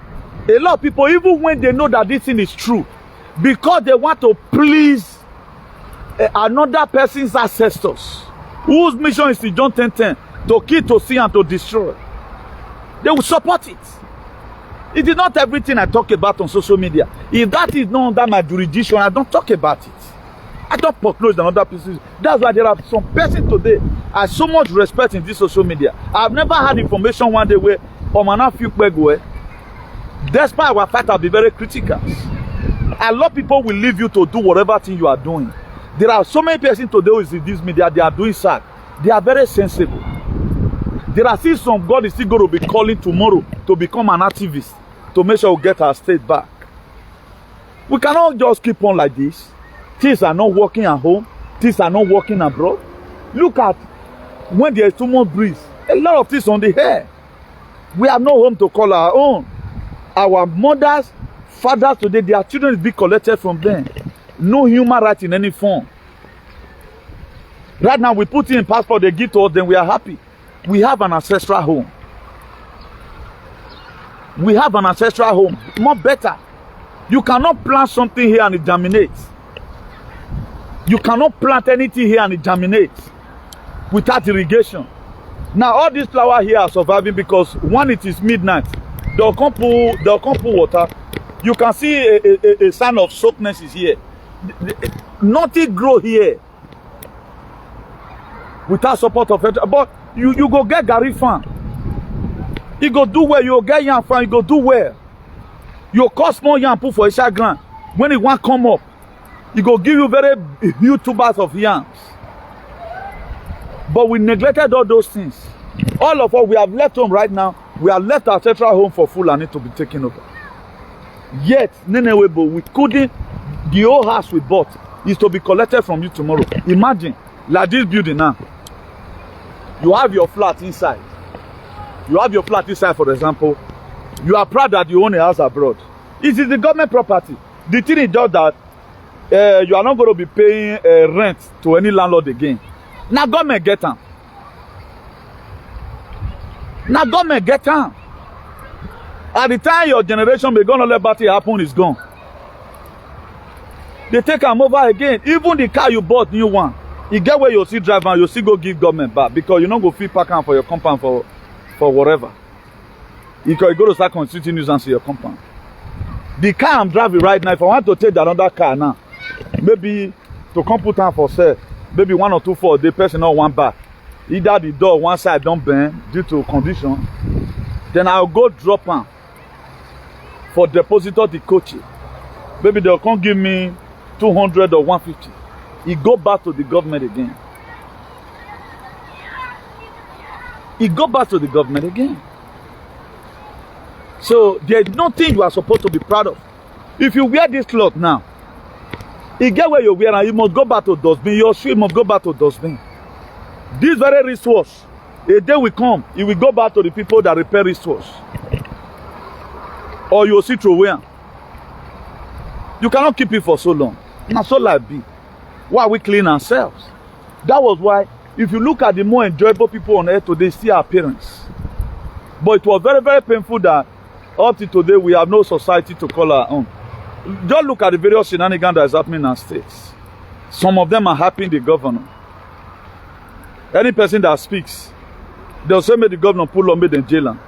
a lot of people, even when they know that this thing is true, because they want to please another person's ancestors, whose mission is to John 10:10, to kill, to steal, and to destroy, they will support it. It is not everything I talk about on social media. If that is not under my jurisdiction, I don't talk about it. I don't foreclose on other pieces. That's why there are some persons today I have so much respect in this social media. I've never had information one day where despite our fight, I'll be very critical. A lot of people will leave you to do whatever thing you are doing. There are so many persons today who is in this media, they are doing sad. They are very sensible. There are still some God is still going to be calling tomorrow to become an activist to make sure we get our state back. We cannot just keep on like this. Things are not working at home. Things are not working abroad. Look at when there is too much breeze. A lot of things on the air. We have no home to call our own. Our mothers, fathers today, their children is being collected from them. No human right in any form. Right now, we put in passport, they give to us, then we are happy. We have an ancestral home. We have an ancestral home. More better. You cannot plant something here and it germinates. You cannot plant anything here and it germinates without irrigation. Now, all these flowers here are surviving because when it is midnight, they'll come pour water. You can see a sign of soakness is here. Nothing grow here without support of it. But you go get Gary farm. You go do well. You go get yam farm. You go do well. You cost more yam put for a ground. When it won't come up, it go give you very huge tubers of yams. But we neglected all those things. All of us, we have left home right now. We have left our central home for Fulani to be taken over. Yet, we couldn't. The whole house we bought is to be collected from you tomorrow. Imagine, like this building now. You have your flat inside. You have your flat inside, for example. You are proud that you own a house abroad. It is the government property. The thing is just that you are not going to be paying rent to any landlord again. Now government get them. Now government get them. At the time your generation may gonna let party happen is gone. They take them over again. Even the car you bought, new one, you get where you see drive and you still go give government back because you don't go free park for your compound for whatever. You go to start constituting nuisance in your compound. The car I'm driving right now, if I want to take another car now, maybe to come put on for sale, maybe 1 or 2 for the person or one back. Either the door one side don't bend due to condition, then I'll go drop on for depositor the coach. Maybe they'll come give me 200 or 150. It go back to the government again. It go back to the government again. So there's nothing you are supposed to be proud of. If you wear this cloth now, you get where you wear and you must go back to dustbin. Your shoe must go back to dustbin. This very wristwatch, a day will come, it will go back to the people that repair wristwatch. Or you will see throw away. You cannot keep it for so long. Now so like be. Why we clean ourselves? That was why, if you look at the more enjoyable people on earth today, see our appearance. But it was very, very painful that up to today we have no society to call our own. Just look at the various shenanigans that is happening in our states. Some of them are helping the governor. Any person that speaks, they'll say, may the governor pull on me, then jail him.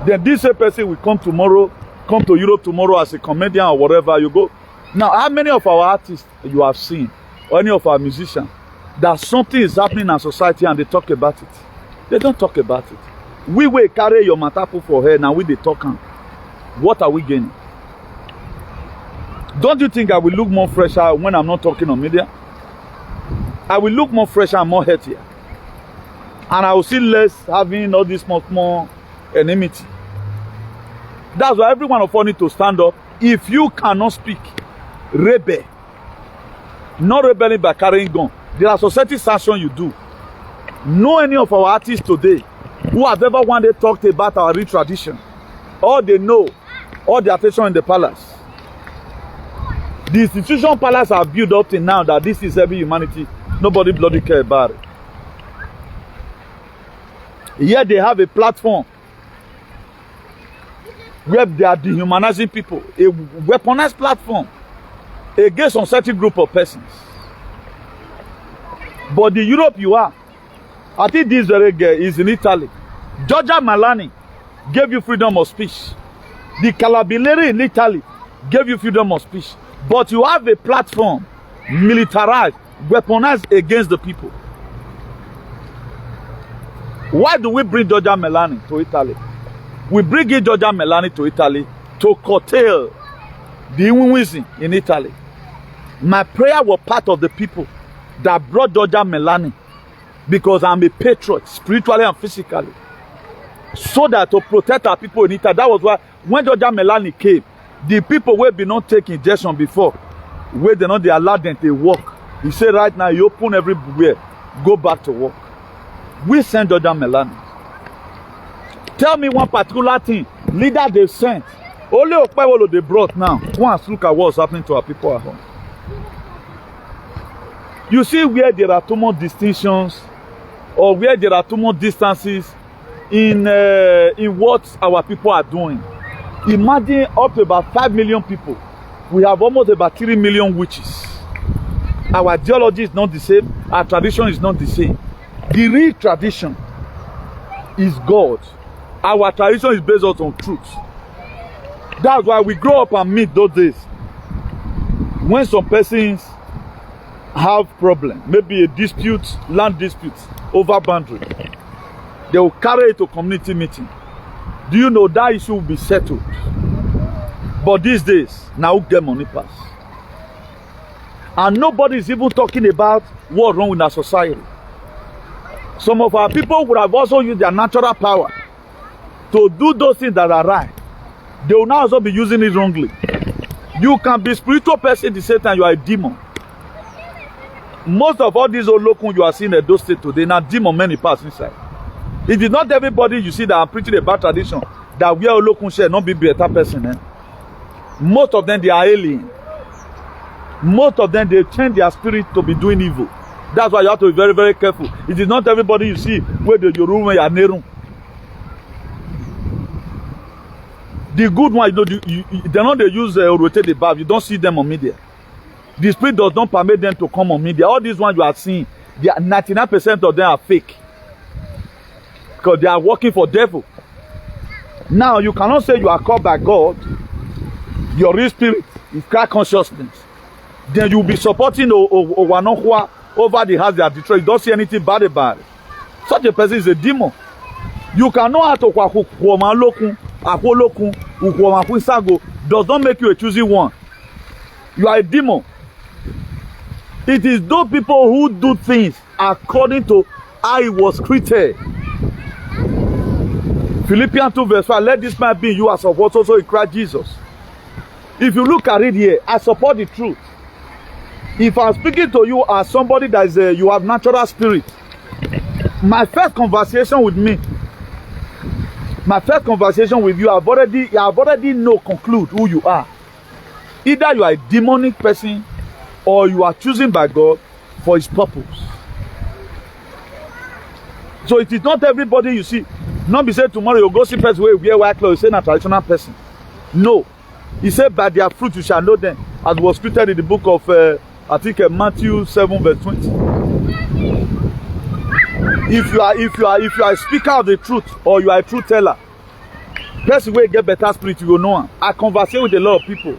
Then this same person will come tomorrow, come to Europe tomorrow as a comedian or whatever you go. Now, how many of our artists you have seen, or any of our musicians, that something is happening in our society and they talk about it? They don't talk about it. We will carry your matapu for her, now we they talk on. What are we gaining? Don't you think I will look more fresher when I'm not talking on media? I will look more fresher and more healthier. And I will see less having all this much more enmity. That's why every one of us need to stand up. If you cannot speak, rebel. Not rebelling by carrying gun. There are society sanctions you do. Know any of our artists today who have ever one day talked about our rich tradition. All they know, all the attention in the palace. The institution palace have built up till now that this is every humanity. Nobody bloody care about it. Here they have a platform where they are dehumanizing people. A weaponized platform against some certain group of persons. But the Europe you are, I think this very girl is in Italy. Giorgia Meloni gave you freedom of speech. The Calabilleri in Italy gave you freedom of speech. But you have a platform, militarized, weaponized against the people. Why do we bring Giorgia Meloni to Italy? We bring in Giorgia Meloni to Italy to curtail the Iwinwism in Italy. My prayer was part of the people that brought Georgia Melanie, because I'm a patriot, spiritually and physically, so that to protect our people in Italy. That was why when Georgia Melanie came, the people who be not taking injection before, where they not they allowed them to work. He said right now, you open everywhere, go back to work. We send Georgia Melanie. Tell me one particular thing, leader they sent. Only Okpewolo they brought now. Go and look at what's happening to our people at home. You see where there are too much distinctions, or where there are too much distances in what our people are doing. Imagine up to about 5 million people. We have almost about 3 million witches. Our ideology is not the same. Our tradition is not the same. The real tradition is God. Our tradition is based on truth. That's why we grow up and meet those days. When some persons have problem, maybe a dispute, land dispute over boundary, they will carry it to community meeting. Do you know that issue will be settled? But these days, now get money pass. And nobody is even talking about what's wrong with our society. Some of our people would have also used their natural power to do those things that are right. They will now also be using it wrongly. You can be a spiritual person at the same time you are a demon. Most of all these old locals you are seeing in those states today, now demon many pass inside. It is not everybody you see that are preaching about tradition that we are locals shall not be a better person. Eh? Most of them they are alien. Most of them they change their spirit to be doing evil. That's why you have to be very, very careful. It is not everybody you see where the Yoruba and Nerun. The good one, they know they use rotate the valve. You don't see them on media. The spirit does not permit them to come on media. All these ones you are seeing, 99% of them are fake. Because they are working for devil. Now you cannot say you are called by God. Your real spirit is Christ consciousness. Then you will be supporting Owanokwa over the house they are destroyed. You don't see anything bad about it. Such a person is a demon. You cannot does not make you a choosing one. You are a demon. It is those people who do things according to how it was created. Philippians 2 verse 5, let this man be in you as of also in Christ Jesus. If you look at it here, I support the truth. If I'm speaking to you as somebody that is you have natural spirit, my first conversation with you, I've already conclude who you are. Either you are a demonic person or you are chosen by God for his purpose. So it is not everybody you see. Not be said tomorrow you go see person where wear white clothes, you say a traditional person. No. He said by their fruit you shall know them, as was written in the book of I think Matthew 7 verse 20. If you are a speaker of the truth or you are a truth teller, person will get better spirit, you will know him. I converse with a lot of people.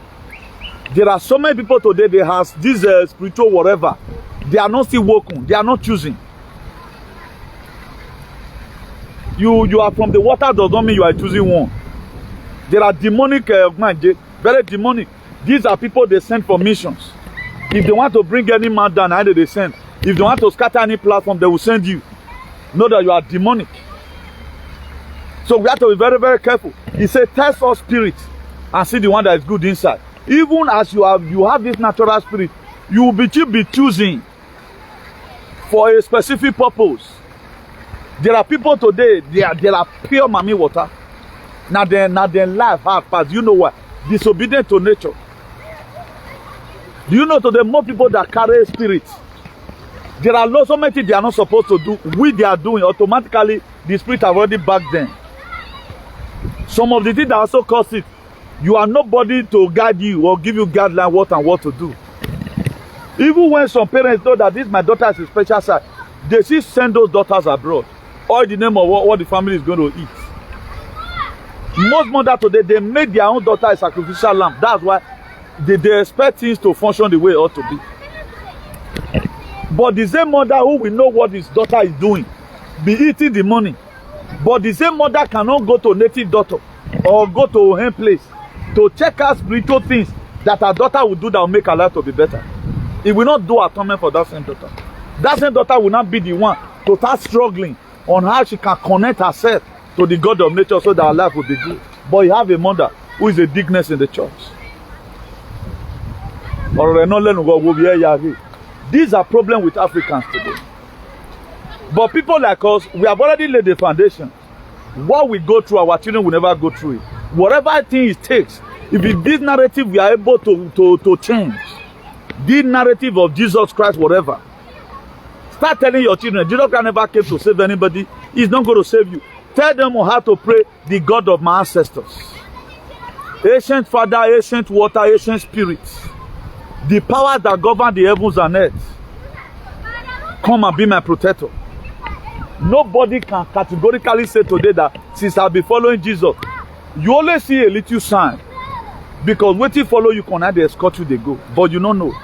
There are so many people today, they have this spiritual whatever. They are not still working. They are not choosing. You are from the water does not mean you are choosing one. There are demonic, very demonic. These are people they send for missions. If they want to bring any man down, either they send. If they want to scatter any platform, they will send you. Know that you are demonic. So we have to be very, very careful. He said, test all spirits and see the one that is good inside. Even as you have this natural spirit, you will be choosing for a specific purpose. There are people today, they are pure mommy water. Now their life have passed. You know what? Disobedient to nature. Do you know today more people that carry spirits? There are so many things they are not supposed to do. They are doing automatically. The spirit have already backed them. Some of the things that also cause it. You are nobody to guide you or give you guidelines what and what to do. Even when some parents know that this my daughter is a special side, they still send those daughters abroad. All in the name of what the family is going to eat. Most mothers today, they make their own daughter a sacrificial lamb. That's why they expect things to function the way it ought to be. But the same mother who will know what his daughter is doing, be eating the money. But the same mother cannot go to a native doctor or go to her place to check out spiritual things that her daughter will do that will make her life to be better. He will not do atonement for that same daughter. That same daughter will not be the one to start struggling on how she can connect herself to the God of nature so that her life will be good. But you have a mother who is a digness in the church. These are problems with Africans today. But people like us, we have already laid the foundation. What we go through, our children will never go through it. Whatever thing it takes, if in this narrative we are able to change, this narrative of Jesus Christ, whatever, start telling your children, Jesus Christ never came to save anybody. He's not going to save you. Tell them how to pray the God of my ancestors. Ancient Father, ancient water, ancient spirits. The power that govern the heavens and earth. Come and be my protector. Nobody can categorically say today that since I've been following Jesus, you only see a little sign. Because waiting follow you can they escort you, they go. But you don't know.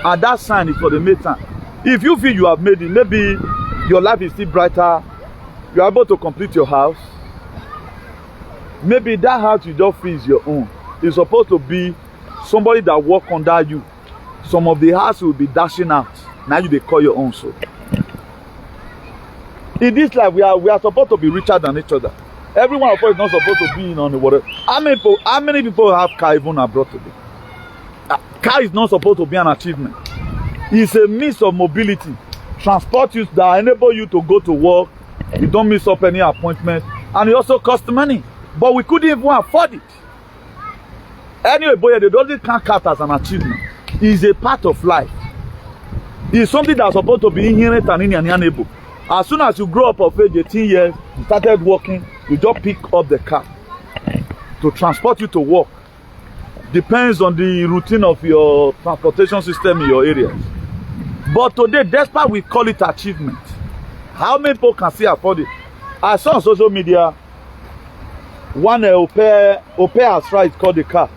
And that sign is for the main time. If you feel you have made it, maybe your life is still brighter, you are able to complete your house. Maybe that house you just feel is your own. It's supposed to be somebody that work under you. Some of the house will be dashing out. Now you they call your own soul. In this life, we are supposed to be richer than each other. Every one of us is not supposed to be in on the water. How many people have car even abroad today? Car is not supposed to be an achievement. It's a means of mobility. Transport you that enable you to go to work. You don't miss up any appointment. And it also costs money. But we couldn't even afford it. Anyway, boy, they don't count as an achievement. It's a part of life. It's something that's supposed to be inherent and inalienable. As soon as you grow up of age 18 years, you started working, you just pick up the car to transport you to work. Depends on the routine of your transportation system in your area. But today, despite we call it achievement, how many people can still afford it? I saw on social media, one au pair has tried to call the car.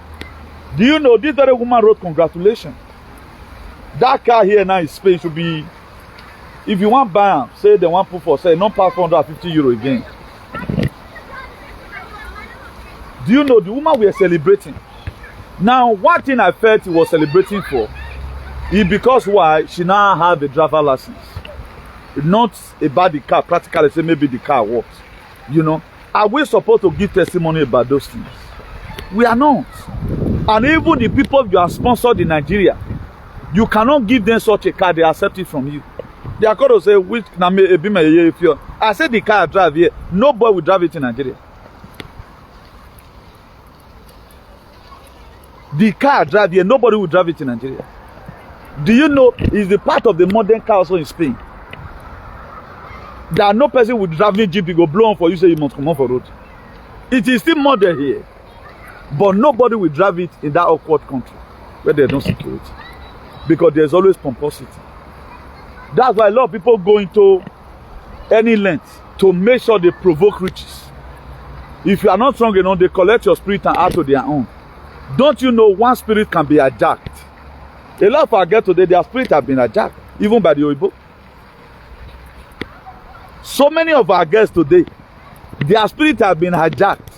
Do you know this very woman wrote congratulations? That car here now is Spain should be, if you want buy them, say they want put for sale, not past 450 euro again. Do you know the woman we are celebrating? Now, one thing I felt he was celebrating for is because why she now have a driver license. Not about the car, practically say maybe the car works. You know, are we supposed to give testimony about those things? We are not. And even the people you are sponsored in Nigeria, you cannot give them such a car, they accept it from you. They are going to say, which if you I said the car I drive here, nobody will drive it in Nigeria. The car I drive here, nobody will drive it in Nigeria. Do you know it's the part of the modern car also in Spain? There are no person will drive a jeep, you go blow on for you, say you must come on for road. It is still modern here. But nobody will drive it in that awkward country where there's no security. Because there's always pomposity. That's why a lot of people go into any length to make sure they provoke riches. If you are not strong enough, they collect your spirit and add to their own. Don't you know one spirit can be hijacked? A lot of our girls today, their spirit have been hijacked, even by the Oibo. So many of our girls today, their spirit have been hijacked.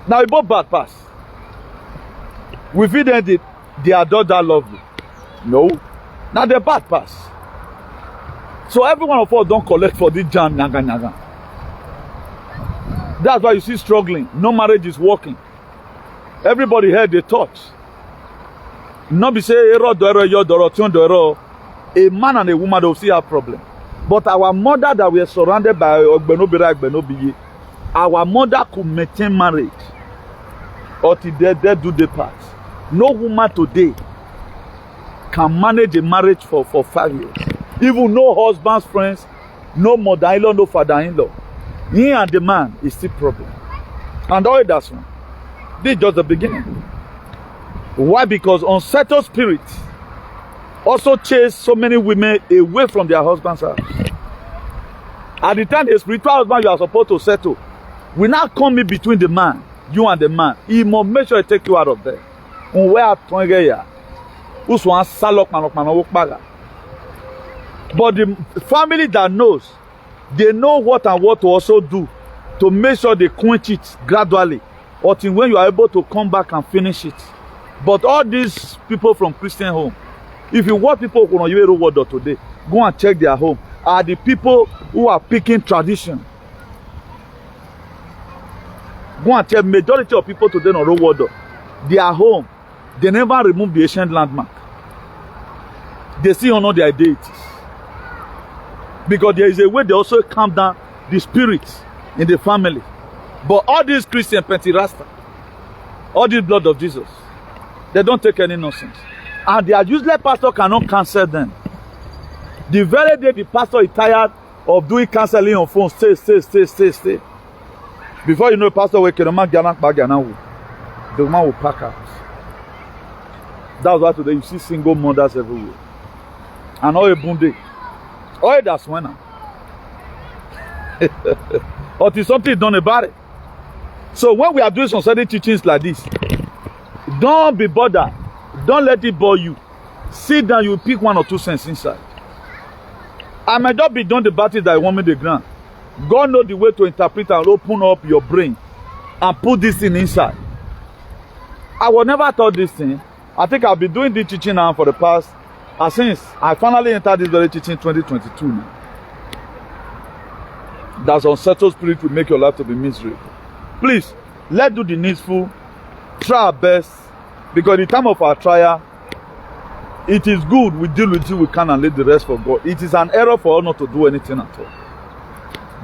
Now, Oibo bad pass. We feel that they adore that lovely. No. Now they bad pass. So every one of us don't collect for this jam naga naga. That's why you see struggling. No marriage is working. Everybody heard the thoughts. Not be say a man and a woman don't see a problem. But our mother that we are surrounded by our mother could maintain marriage or till they do the part. No woman today can manage a marriage for 5 years. Even no husband's friends, no mother-in-law, no father-in-law. He and the man is still problem. And all that's one. This is just the beginning. Why? Because unsettled spirits also chase so many women away from their husband's house. At the time the spiritual husband you are supposed to settle will not come in between the man, you and the man. He must make sure he take you out of there. But the family that knows, they know what and what to also do to make sure they quench it gradually, until when you are able to come back and finish it. But all these people from Christian home, if you watch people who are Role Model today, go and check their home, are the people who are picking tradition. Go and check majority of people today on Role Model. Their home, they never remove the ancient landmark. They still honor their deities. Because there is a way they also calm down the spirits in the family. But all these Christian Pentecost, all this blood of Jesus, they don't take any nonsense. And their useless pastor cannot cancel them. The very day the pastor is tired of doing counseling on phone, stay. Before you know, pastor will the woman will pack out. That's why today you see single mothers everywhere. And all a bunde. All that's when now. Or is something done about it. So when we are doing some certain teachings like this, don't be bothered. Don't let it bore you. Sit down, you pick 1 or 2 cents inside. I might not be done the battle that I want me the ground. God knows the way to interpret and open up your brain and put this thing inside. I was never taught this thing. I think I've been doing this teaching now for the past, since I finally entered this very teaching 2022 now. That's unsettled spirit will make your life to be miserable. Please, let's do the needful, try our best, because the time of our trial, it is good we deal with it we can and leave the rest for God. It is an error for us not to do anything at all.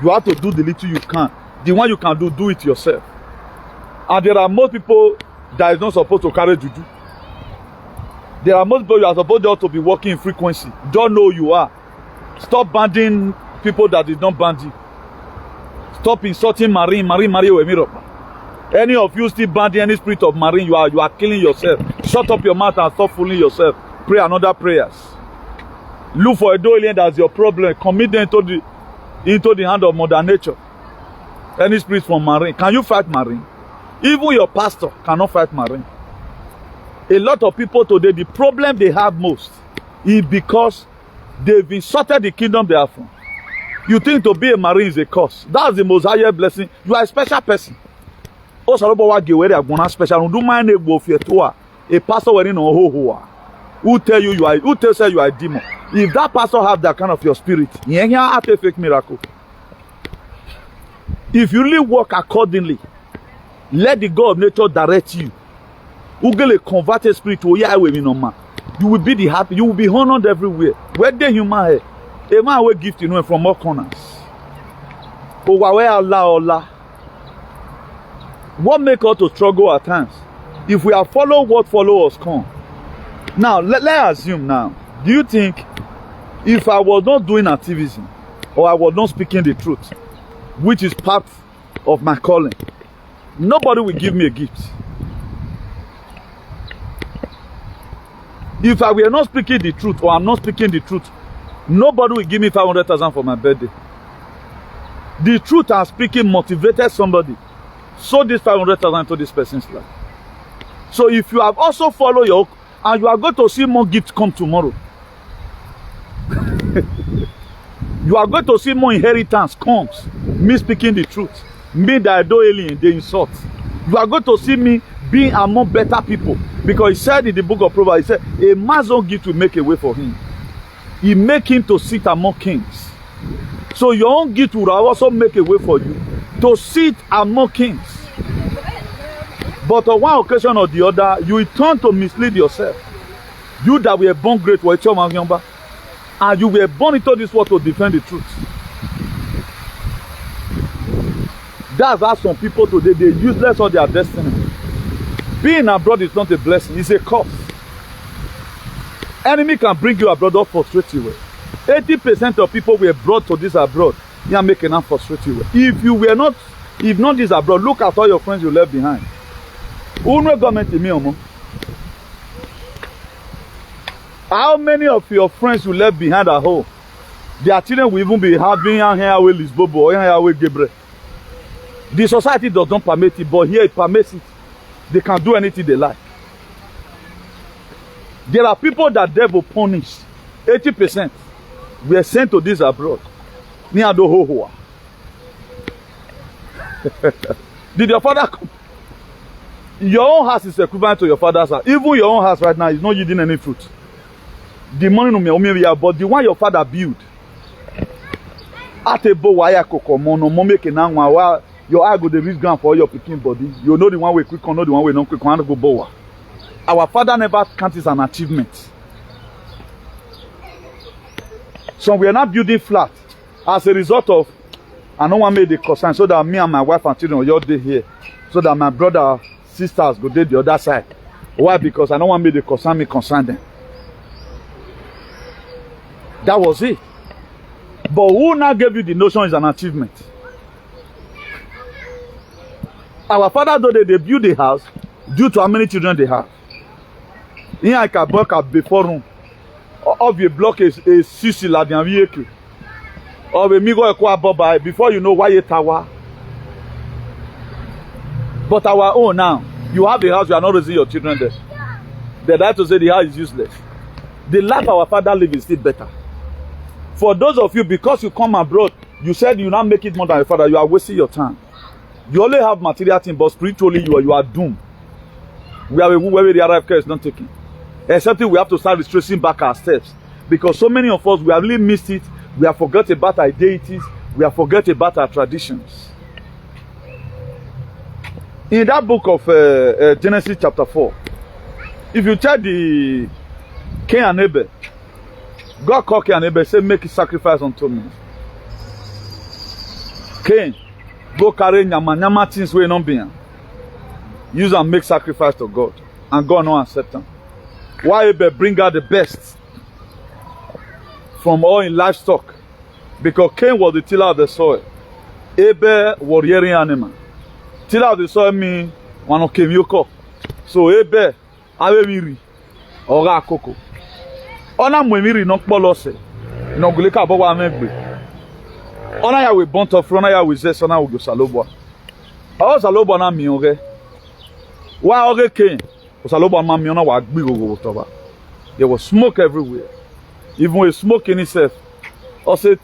You have to do the little you can. The one you can do it yourself. And there are most people that is not supposed to carry juju. There are most people you are supposed to be working in frequency. Don't know who you are. Stop banding people that did not band you. Stop insulting Marine. Any of you still banding any spirit of Marine, you are killing yourself. Shut up your mouth and stop fooling yourself. Pray another prayers. Look for a alien that's your problem. Commit them into the hand of Mother Nature. Any spirit from Marine. Can you fight Marine? Even your pastor cannot fight Marine. A lot of people today, the problem they have most is because they've insulted the kingdom they are from. You think to be a Marine is a curse. That's the most highest blessing. You are a special person. A pastor wearing who tells you you are a demon. If that pastor have that kind of your spirit, you fake miracle. If you really work accordingly, let the God of nature direct you. You get a converted spirit to you will be the happy, you will be honored everywhere. Where the human a man will gift from all corners. Allah. What make us to struggle at times? If we have followed what followers come. Now let's assume now. Do you think if I was not doing activism or I was not speaking the truth, which is part of my calling, nobody will give me a gift? If I were not speaking the truth or I'm not speaking the truth, nobody will give me 500,000 for my birthday. The truth I'm speaking motivated somebody. So this 500,000 to this person's life. So if you have also followed your, and you are going to see more gifts come tomorrow. You are going to see more inheritance comes. Me speaking the truth. Me that I do alien, they insult. You are going to see me being among better people. Because he said in the book of Proverbs, he said, a man's own gift will make a way for him. He make him to sit among kings. So your own gift will also make a way for you to sit among kings. But on one occasion or the other, you will turn to mislead yourself. You that were born great, and you were born into this world to defend the truth. That's how some people today, they useless on their destiny. Being abroad is not a blessing, it's a curse. Enemy can bring you abroad or frustrate you. 80% of people were brought to this abroad. You are making them frustrate you. If you were not, if not this abroad, look at all your friends you left behind. Who know government in me, how many of your friends you left behind at home? Their children will even be having here with Lisbobo or here with Gabriel. The society does not permit it, but here it permits it. They can do anything they like. There are people that devil punished. 80% were sent to this abroad. Near the Hohoa. Did your father come? Your own house is equivalent to your father's house. Even your own house right now is not yielding any fruit. The money no me, but the one your father built. At a bow wire cocoa mono make now while your eye go the reach ground for your picking body. You know the one way quick, know the one way not quick, want to go bow. Our father never count as an achievement. So we are not building flat as a result of I don't want to make the concern so that me and my wife and children will day here. So that my brother, sisters go there the other side. Why? Because I don't want to make the concern me concern them. That was it. But who now gave you the notion is an achievement? Our father, though they build the house due to how many children they have. Here I can block up before room. Of your block is a sisi la bien vehicle. Of a migo equa boba before you know why a tower. But our own now, you have a house, you are not raising your children there. They like to say the house is useless. The life our father lives is still better. For those of you, because you come abroad, you said you now make it more than your father, you are wasting your time. You only have material things, but spiritually you are doomed. We have a where the arrive care is not taken. Except we have to start retracing back our steps. Because so many of us, we have really missed it. We have forgot about our deities. We have forgot about our traditions. In that book of Genesis chapter 4, if you check the Cain and Abel, God called Cain and Abel, say, make a sacrifice unto me. Cain, go carry nyama things wey no be. Use and make sacrifice to God. And God no accept them. Why Abel bring out the best from all in livestock? Because Cain was the tiller of the soil. Abel was rearing animal. Tiller of the soil mean one of Kemyoko. So Abel, Avemiri, Ora Koko. Ona Mwemiri no Polose. No Guleka Bowa Megbe. Ona ya we burnt off, ona ya we zesona ugo Salobwa. Awo Salobwa na mionge. Why Oge Cain? There was smoke everywhere. Even with smoke in itself. Also,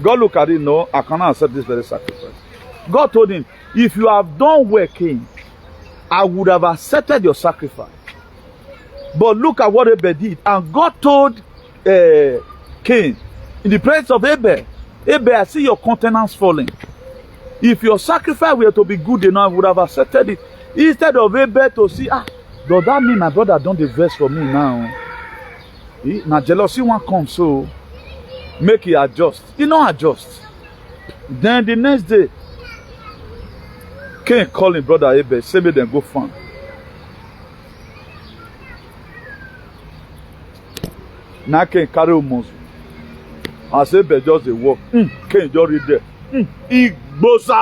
God look at it, no, I cannot accept this very sacrifice. God told him, if you have done well, Cain, I would have accepted your sacrifice. But look at what Abel did. And God told Cain, in the presence of Abel, Abel, I see your countenance falling. If your sacrifice were to be good enough, I would have accepted it. Instead of Abel to see, does that mean my brother don't the verse for me now? Now jealousy won't come, so make it adjust. He not adjust. Then the next day, Cain call him brother Abel, say me then go farm. Now Cain carry almost. As Abel just dey walk, Cain just read there. Igbosa.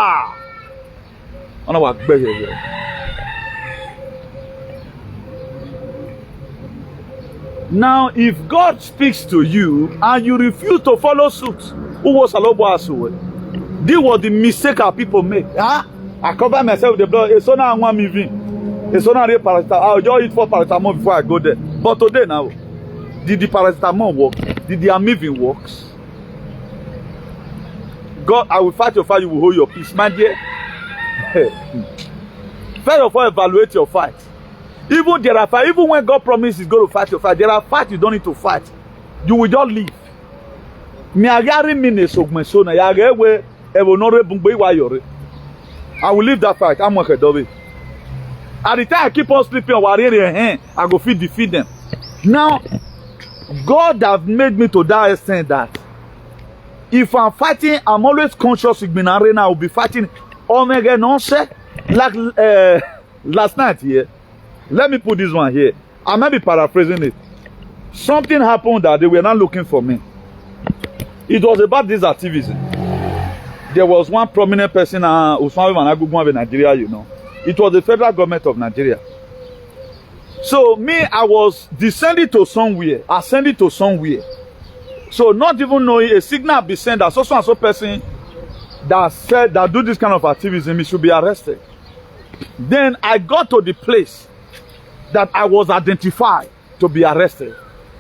I know what beg here. Now, if God speaks to you and you refuse to follow suit, who was Alobo Asuwe? This was the mistake our people make. I cover myself with the blood. It's not I want me in. It's not a paracetamol. I'll just eat 4 paracetamol before I go there. But today now, did the paracetamol work? Did the Amivin works? God, I will fight your fight. You will hold your peace, my dear. First of all, evaluate your fight. Even there are fights, even when God promises He's going to fight your fight, there are fights you don't need to fight. You will just leave. I will leave that fight. I'm okay, Dobby. At the time I keep on sleeping, I go defeat them. Now, God have made me to that extent that if I'm fighting, I'm always conscious with me. I will be fighting Omega Nonce. Like last night here. Let me put this one here. I might be paraphrasing it. Something happened that they were not looking for me. It was about this activism. There was one prominent person, Usman in Nigeria, you know. It was the federal government of Nigeria. So me, I was descending to somewhere, ascending to somewhere. So not even knowing a signal be sent that so and so person that said that do this kind of activism, he should be arrested. Then I got to the place that I was identified to be arrested.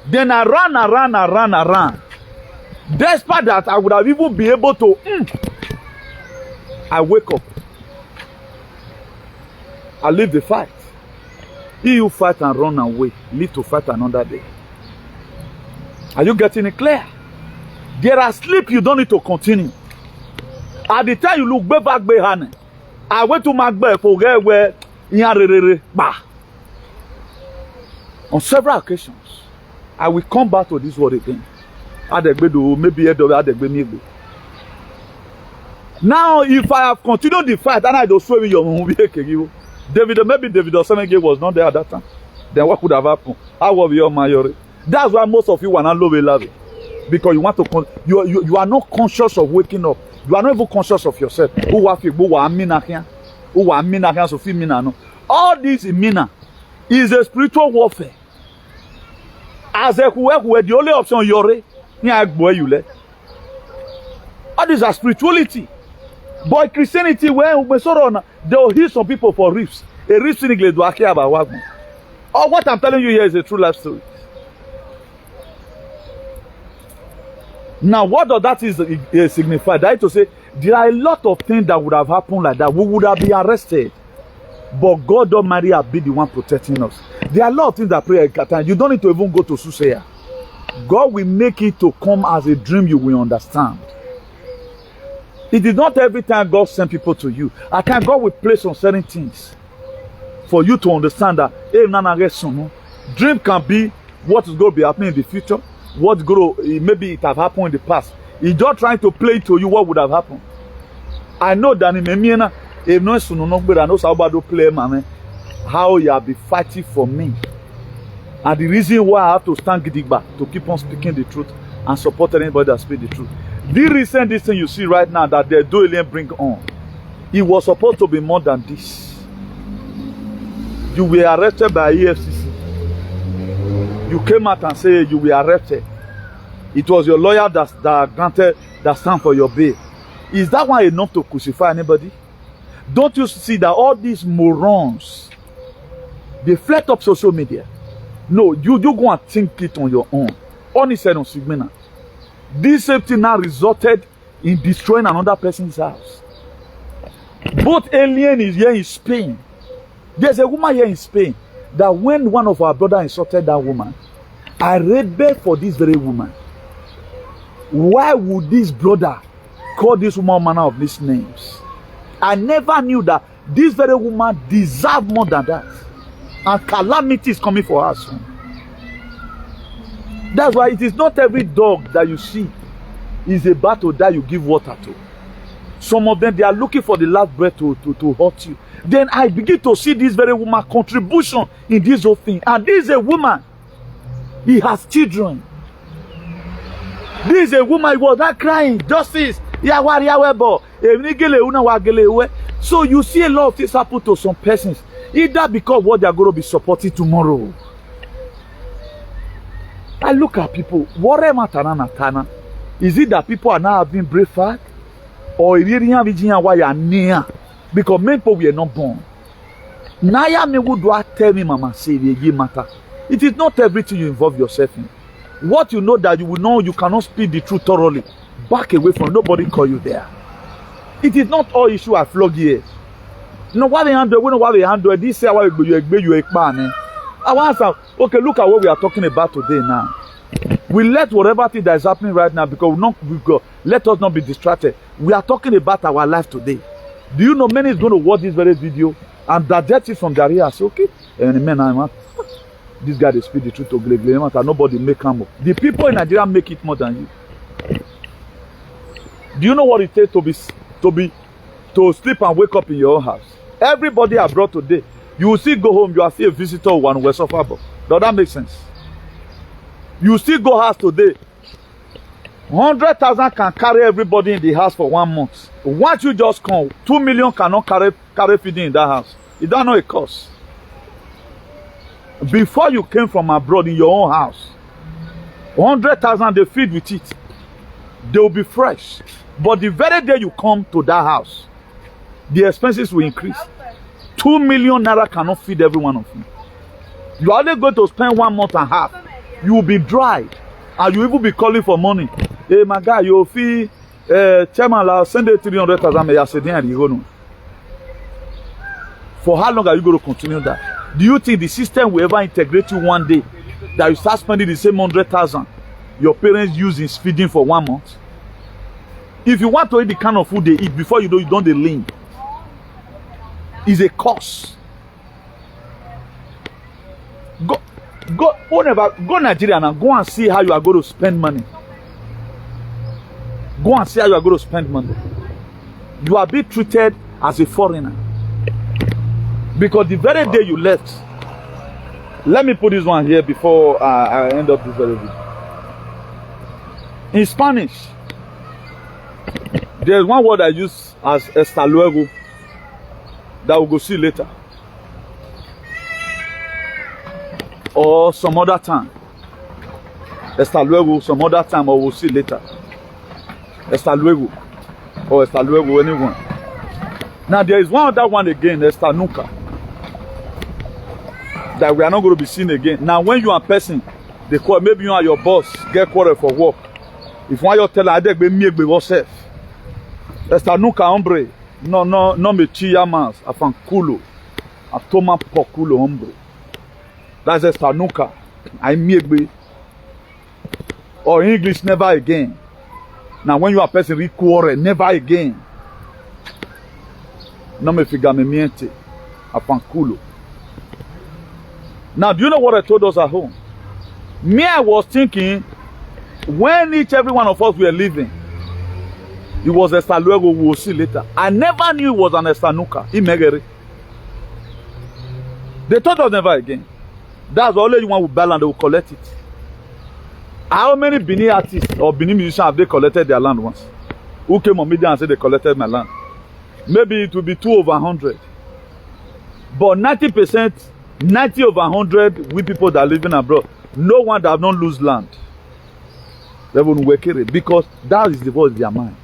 Then I ran. Despite that, I would have even been able to. I wake up. I live the fight. If you fight and run away, live to fight another day. Are you getting it clear? There are sleep you don't need to continue. At the time you look back behind, I went to my bed for where on several occasions, I will come back to this word again. Maybe now, if I have continued the fight and I don't swear your movie, maybe David Osemege was not there at that time. Then what could have happened? How was your majority? That's why most of you are not love it. Because you want to, you are not conscious of waking up. You are not even conscious of yourself. All this in Mina is a spiritual warfare. As a whoever the only option you're all these are spirituality. But Christianity, when we saw on, they will heal some people for reefs. A reef in English do care about what. All what I'm telling you here is a true life story. Now, what does that signify? That is to say, there are a lot of things that would have happened like that. We would have been arrested. But God Almighty has been the one protecting us. There are a lot of things that pray at times. You don't need to even go to Susaya. God will make it to come as a dream you will understand. It is not every time God sends people to you. At times God will place on certain things for you to understand that dream can be what is going to be happening in the future. What's going to, maybe it have happened in the past. He's just trying to play to you what would have happened. I know that in Memiana, if no one knows how play, man, how you have been fighting for me. And the reason why I have to stand gidigba to keep on speaking the truth and support anybody that speaks the truth. This thing you see right now that the DELIB bring on, it was supposed to be more than this. You were arrested by EFCC. You came out and said you were arrested. It was your lawyer that granted that stand for your bail. Is that one enough to crucify anybody? Don't you see that all these morons, they flat up social media? No, you go and think it on your own. Only said on Sigmina. This same thing now resulted in destroying another person's house. Both alien is here in Spain. There's a woman here in Spain that when one of our brothers insulted that woman, I rebelled for this very woman. Why would this brother call this woman manner of these names? I never knew that this very woman deserved more than that. And calamity is coming for us. That's why it is not every dog that you see is a battle that you give water to. Some of them, they are looking for the last breath to hurt you. Then I begin to see this very woman contribution in this whole thing. And this is a woman. He has children. This is a woman, he was not crying. Justice. So you see a lot of things happen to some persons. Either because what they are going to be supporting tomorrow. I look at people. Whatever is it that people are now having breakfast? Or because many people were not born. Naya me would tell me, Mama, say the matter. It is not everything you involve yourself in. What you know that you will know you cannot speak the truth thoroughly. Back away from nobody call you there. It is not all issue I flog here. No, what they handle, we know what they handle. This is why you expand. I want to say, okay, look at what we are talking about today now. We let whatever thing that is happening right now because let us not be distracted. We are talking about our life today. Do you know many is going to watch this very video and digest it from their ears? Okay, and man, this guy they speak the truth to Gleggle. Nobody make come up. The people in Nigeria make it more than you. Do you know what it takes to sleep and wake up in your own house? Everybody abroad today, you will still go home. You are still a visitor one West of Harbor. Does that make sense? You still go house today. 100,000 can carry everybody in the house for 1 month. Once you just come, 2 million cannot carry feeding in that house. It don't know a cost. Before you came from abroad in your own house, 100,000 they feed with it. They will be fresh. But the very day you come to that house, the expenses will increase. 2 million naira cannot feed every one of you. You are only going to spend 1 month and a half. You will be dry. And you will even be calling for money. Hey, my guy, you fee chairman, I'll send you 300,000. For how long are you going to continue that? Do you think the system will ever integrate you one day that you start spending the same 100,000 your parents use in feeding for 1 month? If you want to eat the kind of food they eat, before you know, you don't lean. It's a curse. Go Nigeria and go and see how you are going to spend money. Go and see how you are going to spend money. You are being treated as a foreigner. Because the very day you left, let me put this one here before I end up this very video. In Spanish, there's one word I use as hasta luego that we'll go see later. Or some other time. Hasta luego, some other time, or we'll see later. Hasta luego. Or hasta luego, anyone. Now there is one other one again, hasta nunca. That we are not going to be seen again. Now when you are a person, they call, maybe you and your boss get quarrel for work. If one you tell her, be me be yourself. Hasta nunca, hombre. No me chilla más. Afan culo. A toma por culo, hombre. That's hasta nunca. I me. Or in English, never again. Now when you are a person, we quarrel, never again. No me figamiente. Afan culo. Now, do you know what I told us at home? Me, I was thinking, when every one of us were leaving, it was hasta luego, we will see later. I never knew it was an hasta nunca. They told us never again. That's the only one who buy land, they will collect it. How many Benin artists or Benin musicians have they collected their land once? Who came on media and said they collected my land? Maybe it will be 2 over 100. But 90%, 90 over 100 we people that are living abroad, no one that have not lose land. They won't work it because that is the voice of their mind.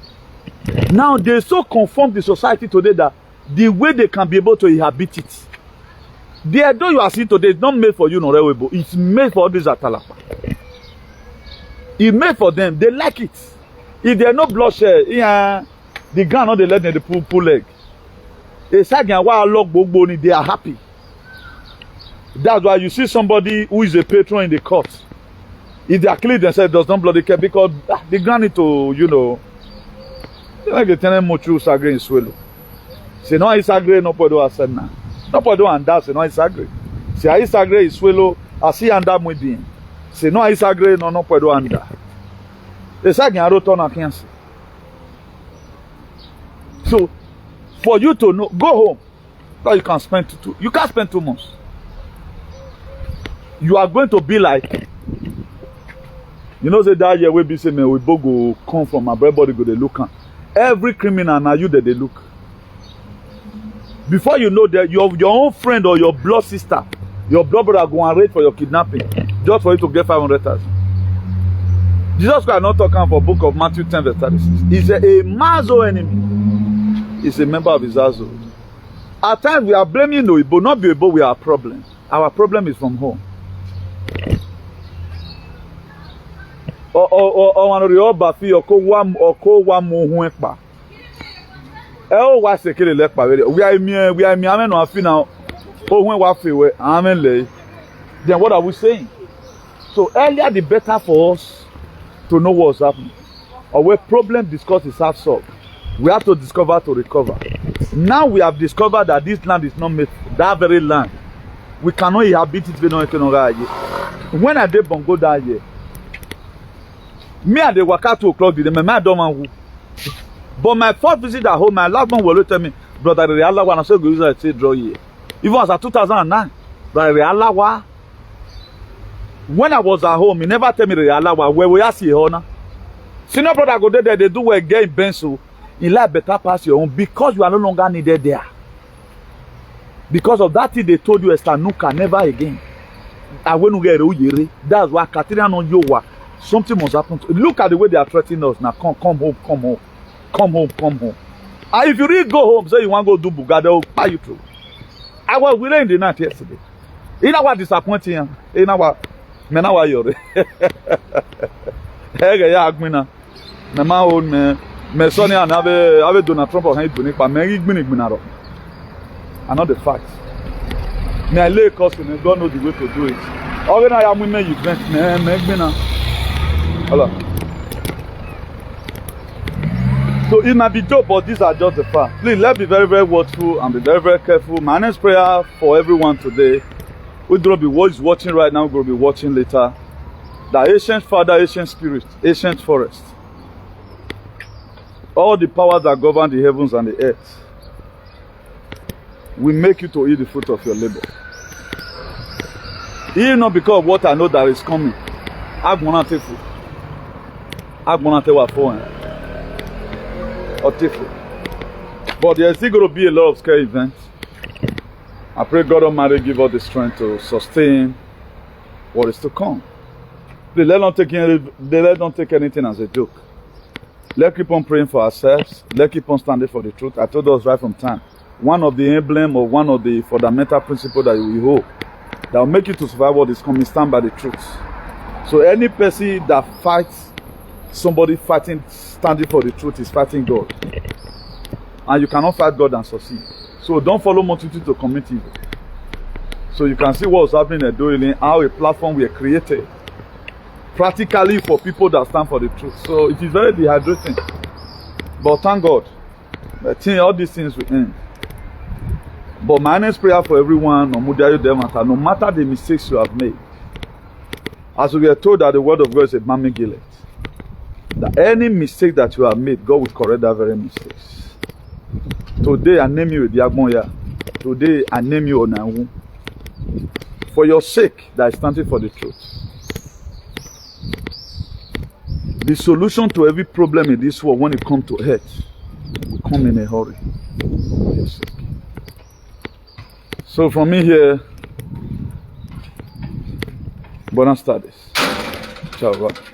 Now they so conform the society today that the way they can be able to inhabit it. The Edo you are seeing today is not made for you, no Rewebo. It's made for all these Atalapa. It's made for them. They like it. If they are no bloodshed, the ground not they let them pull leg. They are happy. That's why you see somebody who is a patron in the court. If they are clean themselves, does not bloody care because they grant it to, you know, they like a tenant mochu sagre in swallow. Se não é sagre, não pode hacer nada. Não pode andar, se não é sagre. Se aí sagre e swallow, assim andar muito bem. Se não é sagre, não pode andar. Esse é o retorno aqui. So, for you to know, go home. That you can spend you can't spend 2 months. You are going to be like, you know, say that year we be say, man, we both go come from my everybody go they look at. Every criminal now you that they look. Before you know that your own friend or your blood sister, your blood brother go and raid for your kidnapping just for you to get 500,000. Jesus Christ not talking for book of Matthew 10 verse 36. He's a man's own enemy. He's a member of his household. At times we are blaming no Igbo, not be Igbo, we are a problem. Our problem is from home. Ọ̀wọ́n rí ọba fi ọkọ̀ wa mú ohun ẹ̀pà. Ẹ ó wá ṣèkèrè lẹ́pà wẹ́rẹ́. We are amẹ́nu àfi na ohun ẹ̀wà fèwẹ́ amẹ́lẹ̀. Then what are we saying? So earlier the better for us to know what's happening. Or where problem discussed is half solved. We have to discover to recover. Now we have discovered that this land is not made for that very land. We cannot inhabit it when I did Bongo that year. Me and the waka 2 o'clock did my don't want. But my first visit at home, my last one will tell me, brother, the Allah one I said go use it say draw here. Even as at 2009, brother, the Allah wa. When I was at home, he never tell me the Allah wa where we are see honor. Senior brother go there, they do work get in Benso. In life better pass your own because you are no longer needed there. Because of that thing they told you, Estanuka, never again. I won't get it. That's why Katrina no Yowa. Something must happen. Look at the way they are threatening us now. Come home, come home. Come home, come home. And if you really go home, say you want to go do Buga, they will buy you through. I was with in the night yesterday. You know what disappointing? You know what? Me now you're. Hey, yeah, Agmina. Me ma own me. Me Sonia and have Donald Trump or Hank Bunik, but me Igminik Minaro. I know the facts. Me I lay custom and God know the way to do it. All when I am women you vent make me now. Hello. So it might be dope, but these are just the facts. Please let's be very, very watchful and be very, very careful. My next prayer for everyone today. We're going to be watching right now, we're going to be watching later. The ancient father, ancient spirit, ancient forest. All the powers that govern the heavens and the earth will make you to eat the fruit of your labor. Even not because of what I know that is coming. I'm going to take food. I'm going to take what for or take food. But there's still going to be a lot of scary events. I pray God Almighty give us the strength to sustain what is to come. Please, let's not take anything as a joke. Let's keep on praying for ourselves. Let's keep on standing for the truth. I told us right from time. One of the emblem or one of the fundamental principles that we hold that will make you to survive what is coming, stand by the truth. So any person that fights somebody fighting, standing for the truth is fighting God. And you cannot fight God and succeed. So don't follow multitude to commit evil. So you can see what's happening at DELIB, how a platform we created practically for people that stand for the truth. So it is very dehydrating. But thank God, I think all these things will end. But my next prayer for everyone, no matter the mistakes you have made, as we are told that the word of God is a mammy gillet, that any mistake that you have made, God will correct that very mistakes. Today I name you Diagmoya. Today I name you Onawu. For your sake that is standing for the truth. The solution to every problem in this world when it comes to earth will come in a hurry. For your sake. So from me here, buenas tardes. Ciao.